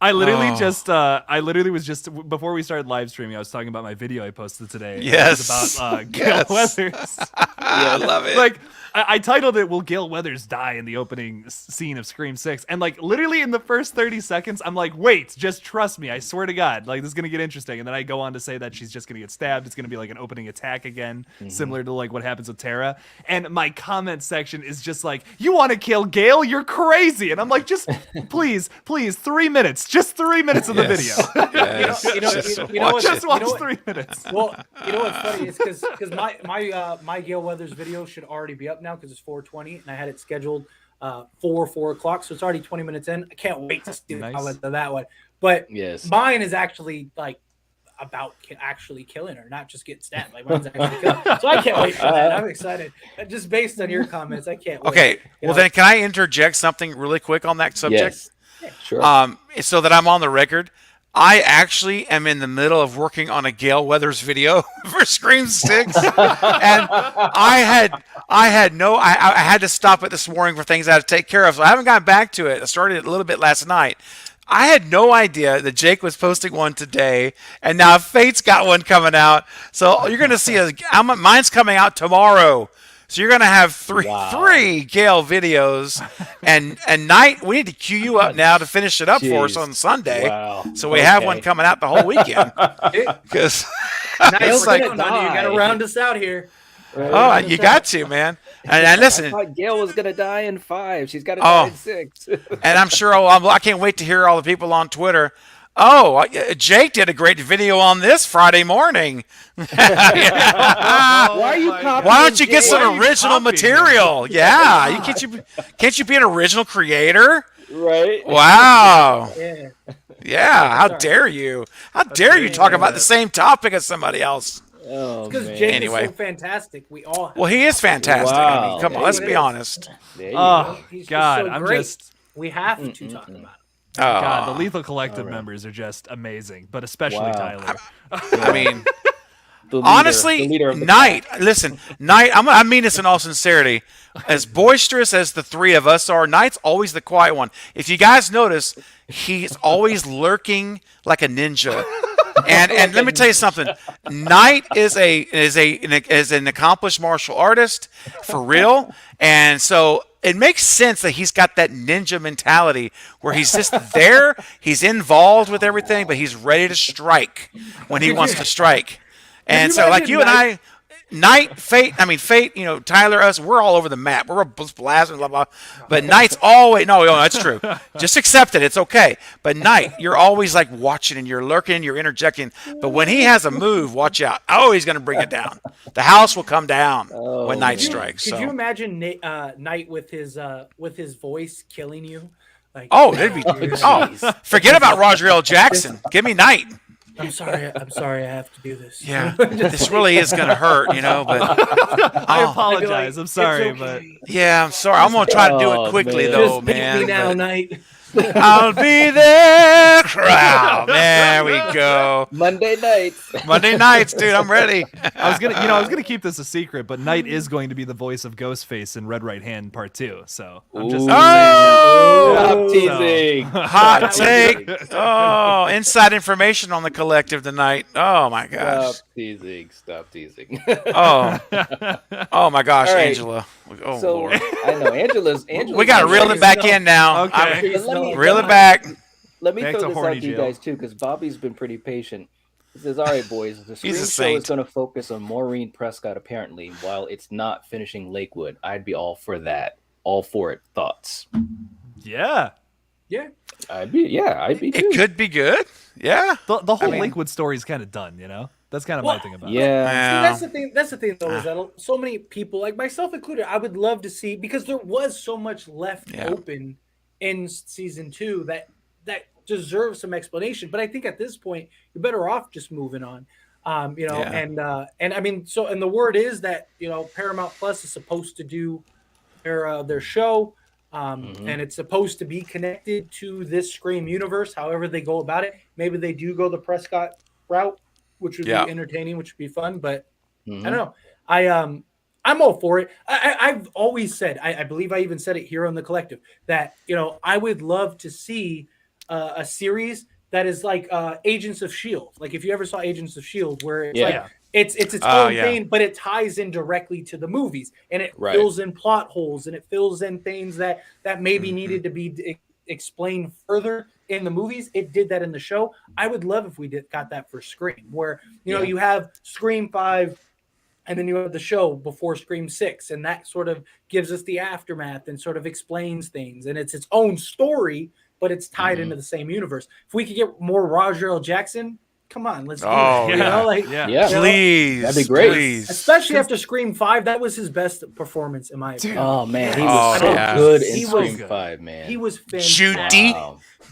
I literally Oh. I literally was just before we started live streaming, I was talking about my video I posted today. Yes. It was about Gail Yes. Weathers. I love it. Like I titled it "Will Gail Weathers Die" in the opening scene of Scream 6, and like literally in the first 30 seconds, I'm like, wait, just trust me. I swear to God, like this is gonna get interesting. And then I go on to say that she's just gonna get stabbed. It's gonna be like an opening attack again, similar to like what happens with Tara. And my comment section is just like, "You want to kill Gail? You're crazy!" And I'm like, just please, 3 minutes, just 3 minutes of the Yes. video. Yes. You know Just what- watch Just it. watch You know what- 3 minutes. Well, you know what's funny is because my Gail Weathers video should already be up now because it's 4:20 and I had it scheduled 4 o'clock, so it's already 20 minutes in. I can't wait to see the Nice. comments of that one. But Yes. mine is actually like about actually killing her, not just getting stabbed. Like mine's actually killing her. So I can't wait for that. I'm excited. Just based on your comments, I can't wait. Okay. You Well, know, then, can I interject something really quick on that subject? Yes. Sure. So that I'm on the record. I actually am in the middle of working on a Gail Weathers video for Scream 6, and I had to stop it this morning for things I had to take care of, so I haven't gotten back to it. I started it a little bit last night. I had no idea that Jake was posting one today, and now Fate's got one coming out. So you're going to see mine's coming out tomorrow. So you're going to have three Gail videos, and Night. We need to queue you up now to finish it up for us Jeez. on Sunday. Wow. So we have Okay. one coming out the whole weekend. Because Nice, like- you got to round us out here. oh, you got to, man. And I listen, thought Gail was gonna die in 5. She's got to Oh. die in 6. and I'm sure I can't wait to hear all the people on Twitter. Oh, Jake did a great video on this Friday morning. Why are you copying? Why don't you get Jake? some original material? Yeah, can't you be an original creator? Right. Wow. Yeah. Yeah, how dare you? How dare you talk about the same topic as somebody else? Oh, Because man. Jake Anyway. is so fantastic. We all have. Well, he is fantastic. I mean, Wow. come on, Yeah, let's he be is. honest. There you Oh go. He's just God, so I'm great. just We have to talk about it. God. The Oh, Lethal Collective members are just amazing, but especially Wow. Tyler. I mean, The leader- honestly, the leader of the Night. Listen, Night. I mean this in all sincerity. As boisterous as the three of us are, Night's always the quiet one. If you guys notice, he's always lurking like a ninja. And let me tell you something. Knight is an accomplished martial artist for real, and so it makes sense that he's got that ninja mentality where he's just there, he's involved with everything, but he's ready to strike when he wants to strike. And you so, like imagine you and Knight- I. Fate, you know, Tyler, us, we're all over the map. We're just blasting, blah, blah. But Knight's always, no, that's true. Just accept it. It's okay. But Knight, you're always like watching and you're lurking, you're interjecting. But when he has a move, watch out. Oh, he's going to bring it down. The house will come down when Knight strikes. Could So. you imagine Knight with his voice killing you? Like, Oh, it'd be, forget about Roger L. Jackson. Give me Knight. I'm sorry, I have to do this. Yeah, this really is going to hurt, you know, but I oh, apologize. I'm sorry, It's but okay. yeah, I'm sorry. I'm going to try to do it quickly, man. though, Just pick man. me now, but- Knight. I'll be there. Wow, there we go. Monday nights. Monday nights, dude. I'm ready. I was gonna keep this a secret, but Knight is going to be the voice of Ghostface in Red Right Hand Part 2. So I'm just Oh, Stop teasing. hot take. Oh, inside information on the collective tonight. Oh my gosh. Stop teasing. Stop teasing. Oh, oh my gosh, All right. Angela. Oh So Lord. I know Angela's. We got to reel it back in now. Okay. But let me- Reel it back. Let me Back throw to this horny out to you jail. guys too, because Bobby's been pretty patient. He says, "All right, boys, the Scream a show saint. is going to focus on Maureen Prescott. Apparently, while it's not finishing Lakewood, I'd be all for that. All for it. Thoughts? yeah. Yeah. I'd be too. It could be good. Yeah. The whole mean- Lakewood story is kind of done, you know. That's kind of my thing about it. Yeah. See, that's the thing though, is that so many people, like myself included, I would love to see, because there was so much left Yeah. open in season 2 that deserves some explanation. But I think at this point, you're better off just moving on. And I mean, so, and the word is that, Paramount Plus is supposed to do their show, and it's supposed to be connected to this Scream universe. However they go about it, maybe they do go the Prescott route, which would be entertaining, which would be fun. But I don't know. I'm all for it. I've always said, I believe I even said it here on the Collective, that I would love to see a series that is like Agents of S.H.I.E.L.D. Like if you ever saw Agents of S.H.I.E.L.D., where it's it's its own thing, but it ties in directly to the movies, and it fills in plot holes, and it fills in things that maybe needed to be explained further in the movies. It did that in the show. I would love if we got that for Scream, where you have Scream 5, and then you have the show before Scream 6, and that sort of gives us the aftermath and sort of explains things, and it's its own story, but it's tied into the same universe. If we could get more Roger L. Jackson, come on, let's do it. Please, that'd be great. Please. Especially after Scream 5, that was his best performance in my opinion. Oh man, he was so good in Scream 5, man. He was fantastic.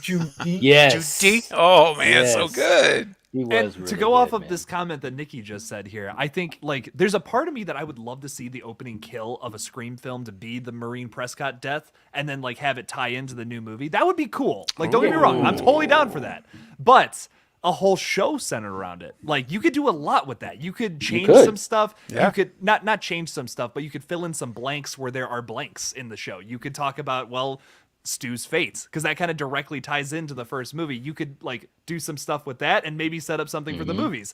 Judy. Yes. Judy. Oh man, so good. And really to go off good, of this comment that Nikki just said here, I think like there's a part of me that I would love to see the opening kill of a Scream film to be the Maureen Prescott death, and then like have it tie into the new movie. That would be cool. Like, don't get me wrong, I'm totally down for that. But a whole show centered around it, like you could do a lot with that. You could change some stuff. You could not change some stuff, but you could fill in some blanks where there are blanks in the show. You could talk about Stu's fates, because that kind of directly ties into the first movie. You could like do some stuff with that and maybe set up something for the movies.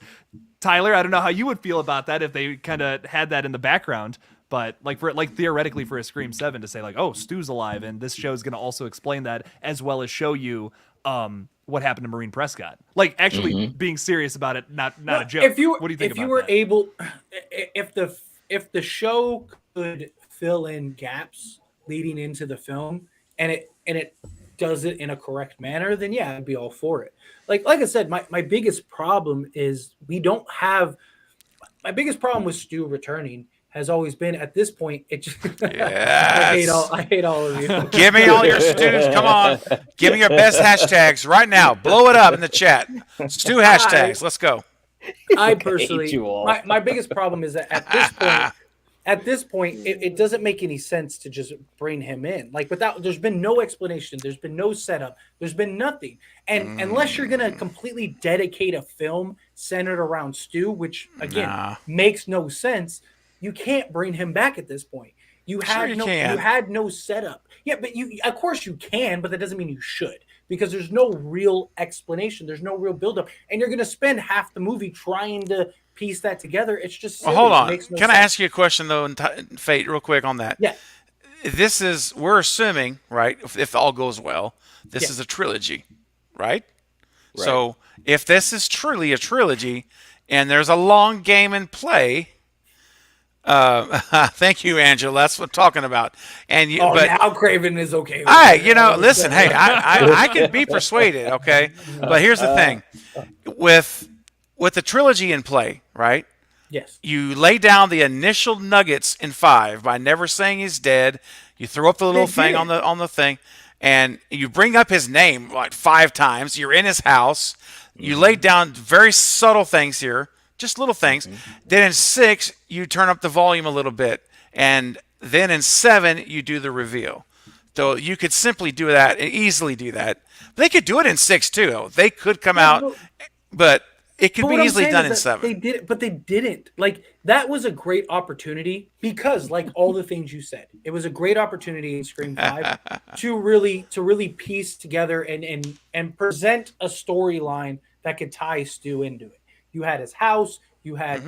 Tyler, I don't know how you would feel about that if they kind of had that in the background, but like theoretically for a Scream 7 to say like, oh, Stu's alive, and this show is going to also explain that, as well as show you what happened to Maureen Prescott. Like actually being serious about it, not a joke. What do you think about that? If the show could fill in gaps leading into the film, and it does it in a correct manner, then yeah, I'd be all for it. Like I said, my biggest problem is my biggest problem with Stu returning has always been, at this point, it just I hate all of you. Give me all your Stews. Come on. Give me your best hashtags right now. Blow it up in the chat. Stu hashtags. Let's go. I personally, my biggest problem is that at this point, it doesn't make any sense to just bring him in. Like there's been no explanation. There's been no setup. There's been nothing. And unless you're going to completely dedicate a film centered around Stu, which again makes no sense, you can't bring him back at this point. You had no setup. Yeah, but of course you can, but that doesn't mean you should, because there's no real explanation. There's no real buildup. And you're going to spend half the movie trying to piece that together. It's just silly. Well, hold on. Can I ask you a question though, Fate, real quick on that? Yeah. We're assuming, right, if all goes well, this is a trilogy, right? So if this is truly a trilogy and there's a long game in play, thank you, Angela. That's what I'm talking about. And now Craven is okay. Listen, hey, I can be persuaded, okay? But here's the thing. With the trilogy in play, right? Yes. You lay down the initial nuggets in 5 by never saying he's dead. You throw up the little thing on the thing, and you bring up his name like 5 times. You're in his house. You lay down very subtle things here, just little things. Then in 6, you turn up the volume a little bit, and then in 7, you do the reveal. So you could simply do that and easily do that. They could do it in 6 too. Though. They could come out, but it could be easily done in 7. They did it, but they didn't. Like, that was a great opportunity because, like all the things you said, it was a great opportunity in Scream 5 to really piece together and present a storyline that could tie Stu into it. You had his house, you had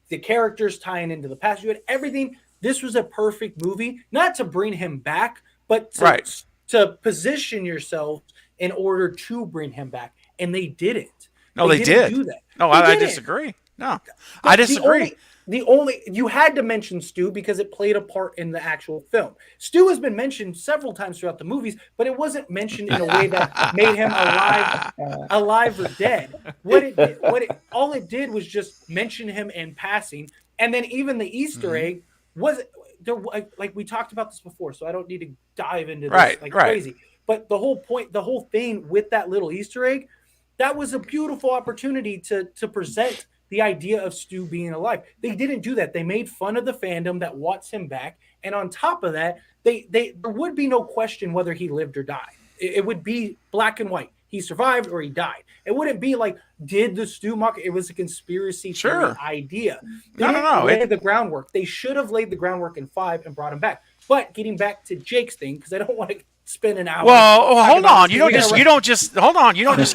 the characters tying into the past, you had everything. This was a perfect movie, not to bring him back, but to position yourself in order to bring him back, and they didn't. No, they did. Do that. No, I disagree. No, I disagree. You had to mention Stu because it played a part in the actual film. Stu has been mentioned several times throughout the movies, but it wasn't mentioned in a way that made him alive or dead. All it did was just mention him in passing, and then even the Easter egg was there. Like we talked about this before, so I don't need to dive into this crazy. But the whole point, the whole thing with that little Easter egg, that was a beautiful opportunity to present the idea of Stu being alive. They didn't do that. They made fun of the fandom that wants him back. And on top of that, there would be no question whether he lived or died. It would be black and white. He survived or he died. It wouldn't be like, did the Stu Macher? It was a conspiracy theory idea. They didn't lay the groundwork. They should have laid the groundwork in 5 and brought him back. But getting back to Jake's thing, because I don't want to spend an hour. Well, hold on. You don't just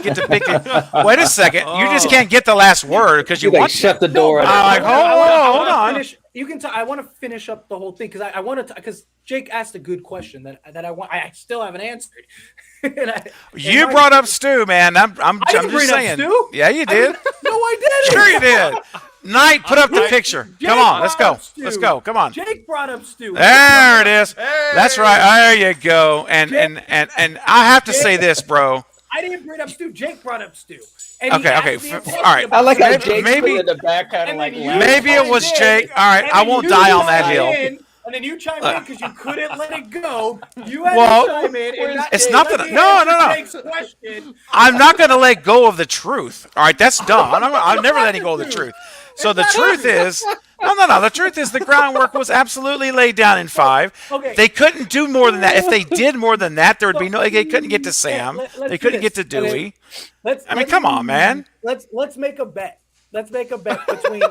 get to pick it. Wait a second. You just can't get the last word because you want to shut the door. Hold on. You can. I want to finish up the whole thing because I want to. Because Jake asked a good question that I still haven't answered. You brought up Stu, man. I'm just saying. Stu? Yeah, you did. No, I didn't. Sure, you did. Knight, put up the picture. Come on, let's go. Let's go. Come on. Jake brought up Stu. There it is. That's right. There you go. And I have to say this, bro. I didn't bring up Stu. Jake brought up Stu. Okay. All right. I like how Jake's in the back kind of like. Maybe it was Jake. All right. I won't die on that hill. And then you chimed in because you couldn't let it go. You had to chime in. It's not that. No. I'm not going to let go of the truth. All right, that's dumb. I'm never letting go of the truth. So the truth is, no. The truth is, the groundwork was absolutely laid down in 5. Okay. They couldn't do more than that. If they did more than that, there would be no. They couldn't get to Sam. They couldn't get to Dewey. Come on, man. Let's make a bet. Let's make a bet between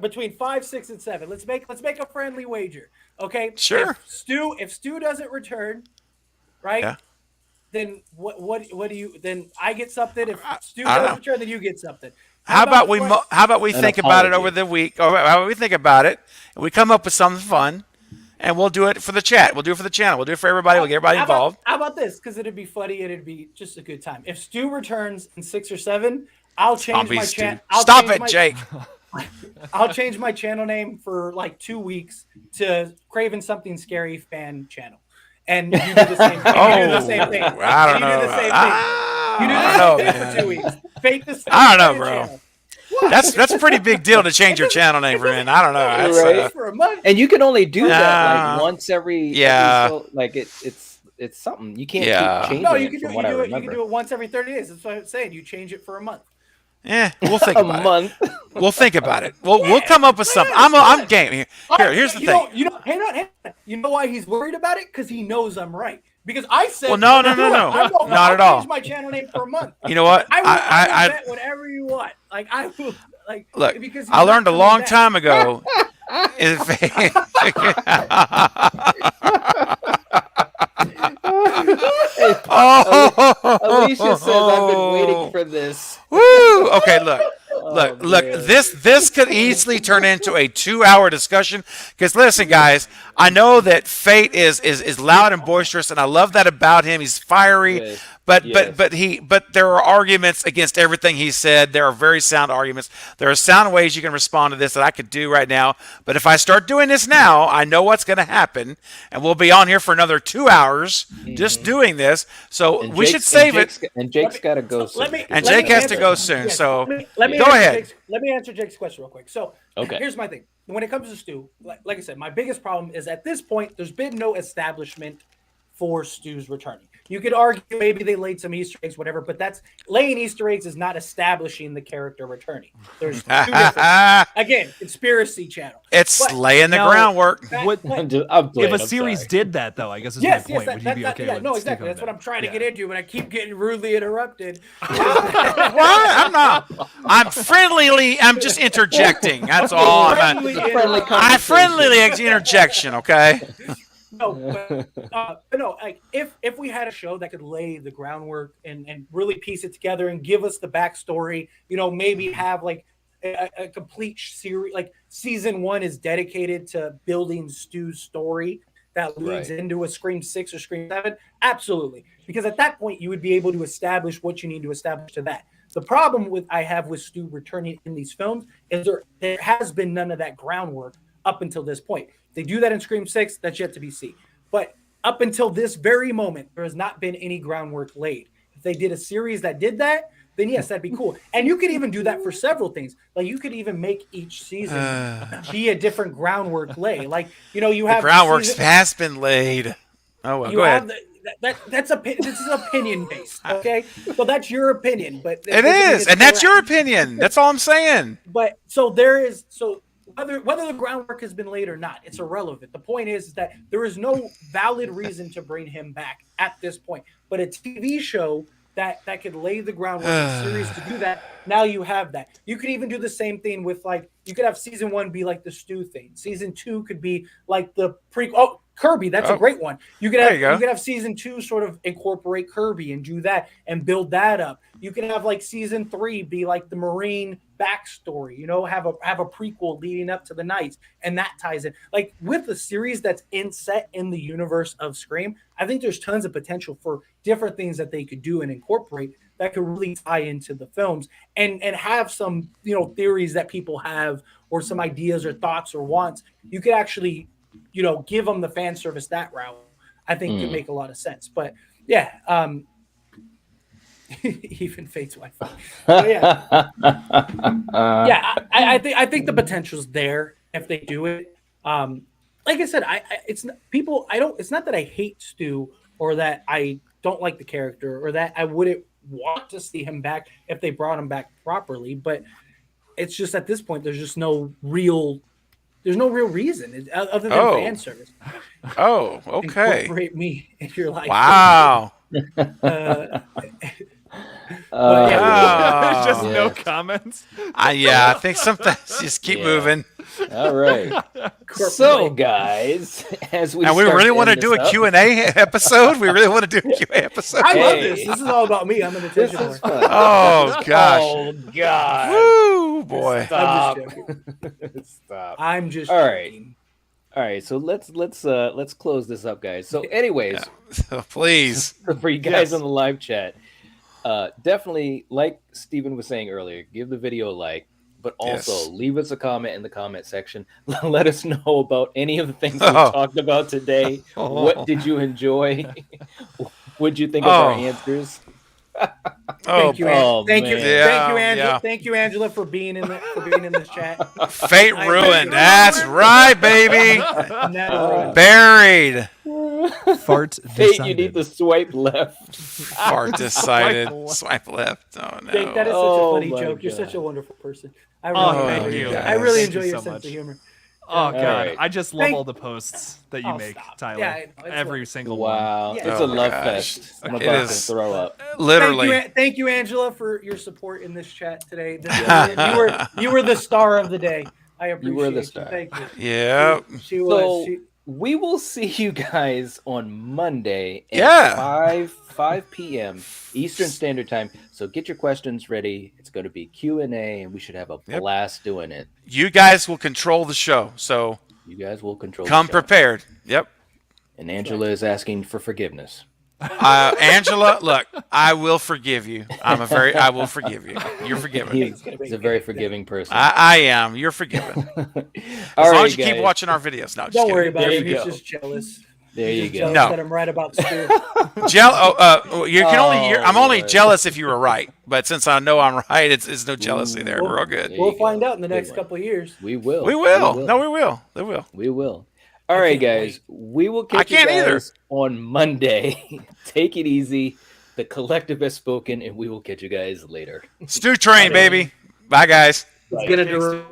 between 5, 6, and 7. Let's make a friendly wager. Okay. Sure. If Stu doesn't return, right? Yeah. Then what do you? Then I get something. If Stu doesn't return, then you get something. How about we think about it over the week? Or how about we think about it and we come up with something fun, and we'll do it for the chat. We'll do it for the channel. We'll do it for everybody. We'll get everybody involved. How about this? Because it'd be funny and it'd be just a good time. If Stu returns in 6 or 7. I'll change my channel. Stop it, Jake. I'll change my channel name for like 2 weeks to Craven Something Scary Fan Channel. And you do the same thing. You do the same thing. I don't know. You do the same thing for 2 weeks. Fake the same I don't know, bro. That's a pretty big deal to change your channel name, man. I don't know. That's, right. For a month. And you can only do that like once every. Like it's something you can't keep changing. No, you can do it once every 30 days. That's what I'm saying. You change it for a month. We'll think about month. it. We'll think about it. We'll come up with something. I'm game here. Here's the thing. Hang on. You know why he's worried about it? Because he knows I'm right. Because I said, well, no, not at all. Change my channel name for a month. You know what? I bet whatever you want. Like I will. Like look. Because I learned a long time ago. Alicia says I've been waiting for this. Woo! Okay, look. This could easily turn into a 2-hour discussion. Because listen, guys, I know that Fate is loud and boisterous, and I love that about him. He's fiery, Yes. But there are arguments against everything he said. There are very sound arguments. There are sound ways you can respond to this that I could do right now. But if I start doing this now, I know what's going to happen, and we'll be on here for another 2 hours just doing this. So we should save it. And Jake's got to go soon. Jake has to go soon. So go ahead. Let me answer Jake's question real quick. So here's my thing. When it comes to Stu, like I said, my biggest problem is at this point, there's been no establishment for Stu's returning. You could argue maybe they laid some Easter eggs, whatever, but that's laying Easter eggs is not establishing the character returning. There's two different, again, conspiracy channel. It's laying the groundwork. If a series did that, though, I guess is my point. Would you be okay with no, exactly. That's what I'm trying to get into, but I keep getting rudely interrupted. What? I'm not. I'm friendlyly. I'm just interjecting. That's all. I'm friendlyly interjection. Okay. No, like if we had a show that could lay the groundwork and really piece it together and give us the backstory, maybe have like a complete series, like season 1 is dedicated to building Stu's story that leads into a Scream 6 or Scream 7. Absolutely. Because at that point you would be able to establish what you need to establish to that. The problem I have with Stu returning in these films is there has been none of that groundwork up until this point. They do that in Scream 6, that's yet to be seen. But up until this very moment, there has not been any groundwork laid. If they did a series that did that, then yes, that'd be cool. And you could even do that for several things. Like you could even make each season be a different groundwork lay. Like, you have the groundwork's has been laid. Oh, well, go ahead. This is opinion based. Okay, so that's your opinion, but It is, and that's your opinion. That's all I'm saying. But whether the groundwork has been laid or not, it's irrelevant. The point is that there is no valid reason to bring him back at this point. But a TV show that could lay the groundwork, a series to do that. Now you have that. You could even do the same thing with you could have season 1 be like the Stu thing. Season 2 could be like the prequel. Oh, Kirby, that's a great one. You could have season 2 sort of incorporate Kirby and do that and build that up. You can have season 3 be like the Marine backstory, have a prequel leading up to the Knights, and that ties in. With a series that's set in the universe of Scream, I think there's tons of potential for different things that they could do and incorporate that could really tie into the films and have some, theories that people have or some ideas or thoughts or wants. You could actually give them the fan service that route. I think could make a lot of sense. But yeah, even Fate's wife. Yeah, I think the potential's there if they do it. Like I said, it's not that I hate Stu or that I don't like the character or that I wouldn't want to see him back if they brought him back properly. But it's just at this point, there's no real reason other than fan service. Oh, okay. Incorporate me in your life. Wow. There's just no comments. I think sometimes just keep moving. All right. So, guys, as we really want to do a Q&A episode. We really want to do a Q&A episode. I love this. This is all about me. I'm an attention whore. Oh gosh. Oh god. Woo, boy. Stop. I'm just joking. Stop. I'm just all right. joking. All right, so let's close this up, guys. So, anyways, please, for you guys on the live chat, definitely, like Steven was saying earlier, give the video a like, but also leave us a comment in the comment section. Let us know about any of the things we talked about today. What did you enjoy? What did you think of our answers? Thank you, Angela. Thank you, Angela, for being in this chat. Fate ruined. That's right, baby. Buried. Fart Fate, decided. you need to swipe left. Fart decided. Swipe left. Oh no. Fate, that is such a funny joke. You're such a wonderful person. I really enjoy your sense of humor. Oh god, right. I just love all the posts that you make, stop. Tyler. Yeah, every single Wow, one. it's a love fest. I'm about to throw up. Literally. Thank you, Angela, for your support in this chat today. You were the star of the day. I appreciate You were the star. Thank you. Yeah. She was. We will see you guys on Monday at 5 p.m. Eastern Standard Time. So get your questions ready. It's going to be Q&A, and we should have a blast doing it. You guys will control the show, so you guys will control. Come prepared. Yep. And Angela is asking for forgiveness. Angela, look, I will forgive you. I will forgive you. You're forgiven. He's a very forgiving person. I am. You're forgiven. As long as you keep watching our videos. No, don't worry about it. He's just jealous. There you go. No, that I'm right about Stu. I'm only jealous if you were right, but since I know I'm right, it's no jealousy there. We're all good. We'll find out in the next couple of years. We will. No, we will. They will. We will. All right, guys. We will catch you guys on Monday. Take it easy. The collective has spoken, and we will catch you guys later. Stu Train, baby. Bye, guys. Let's get it.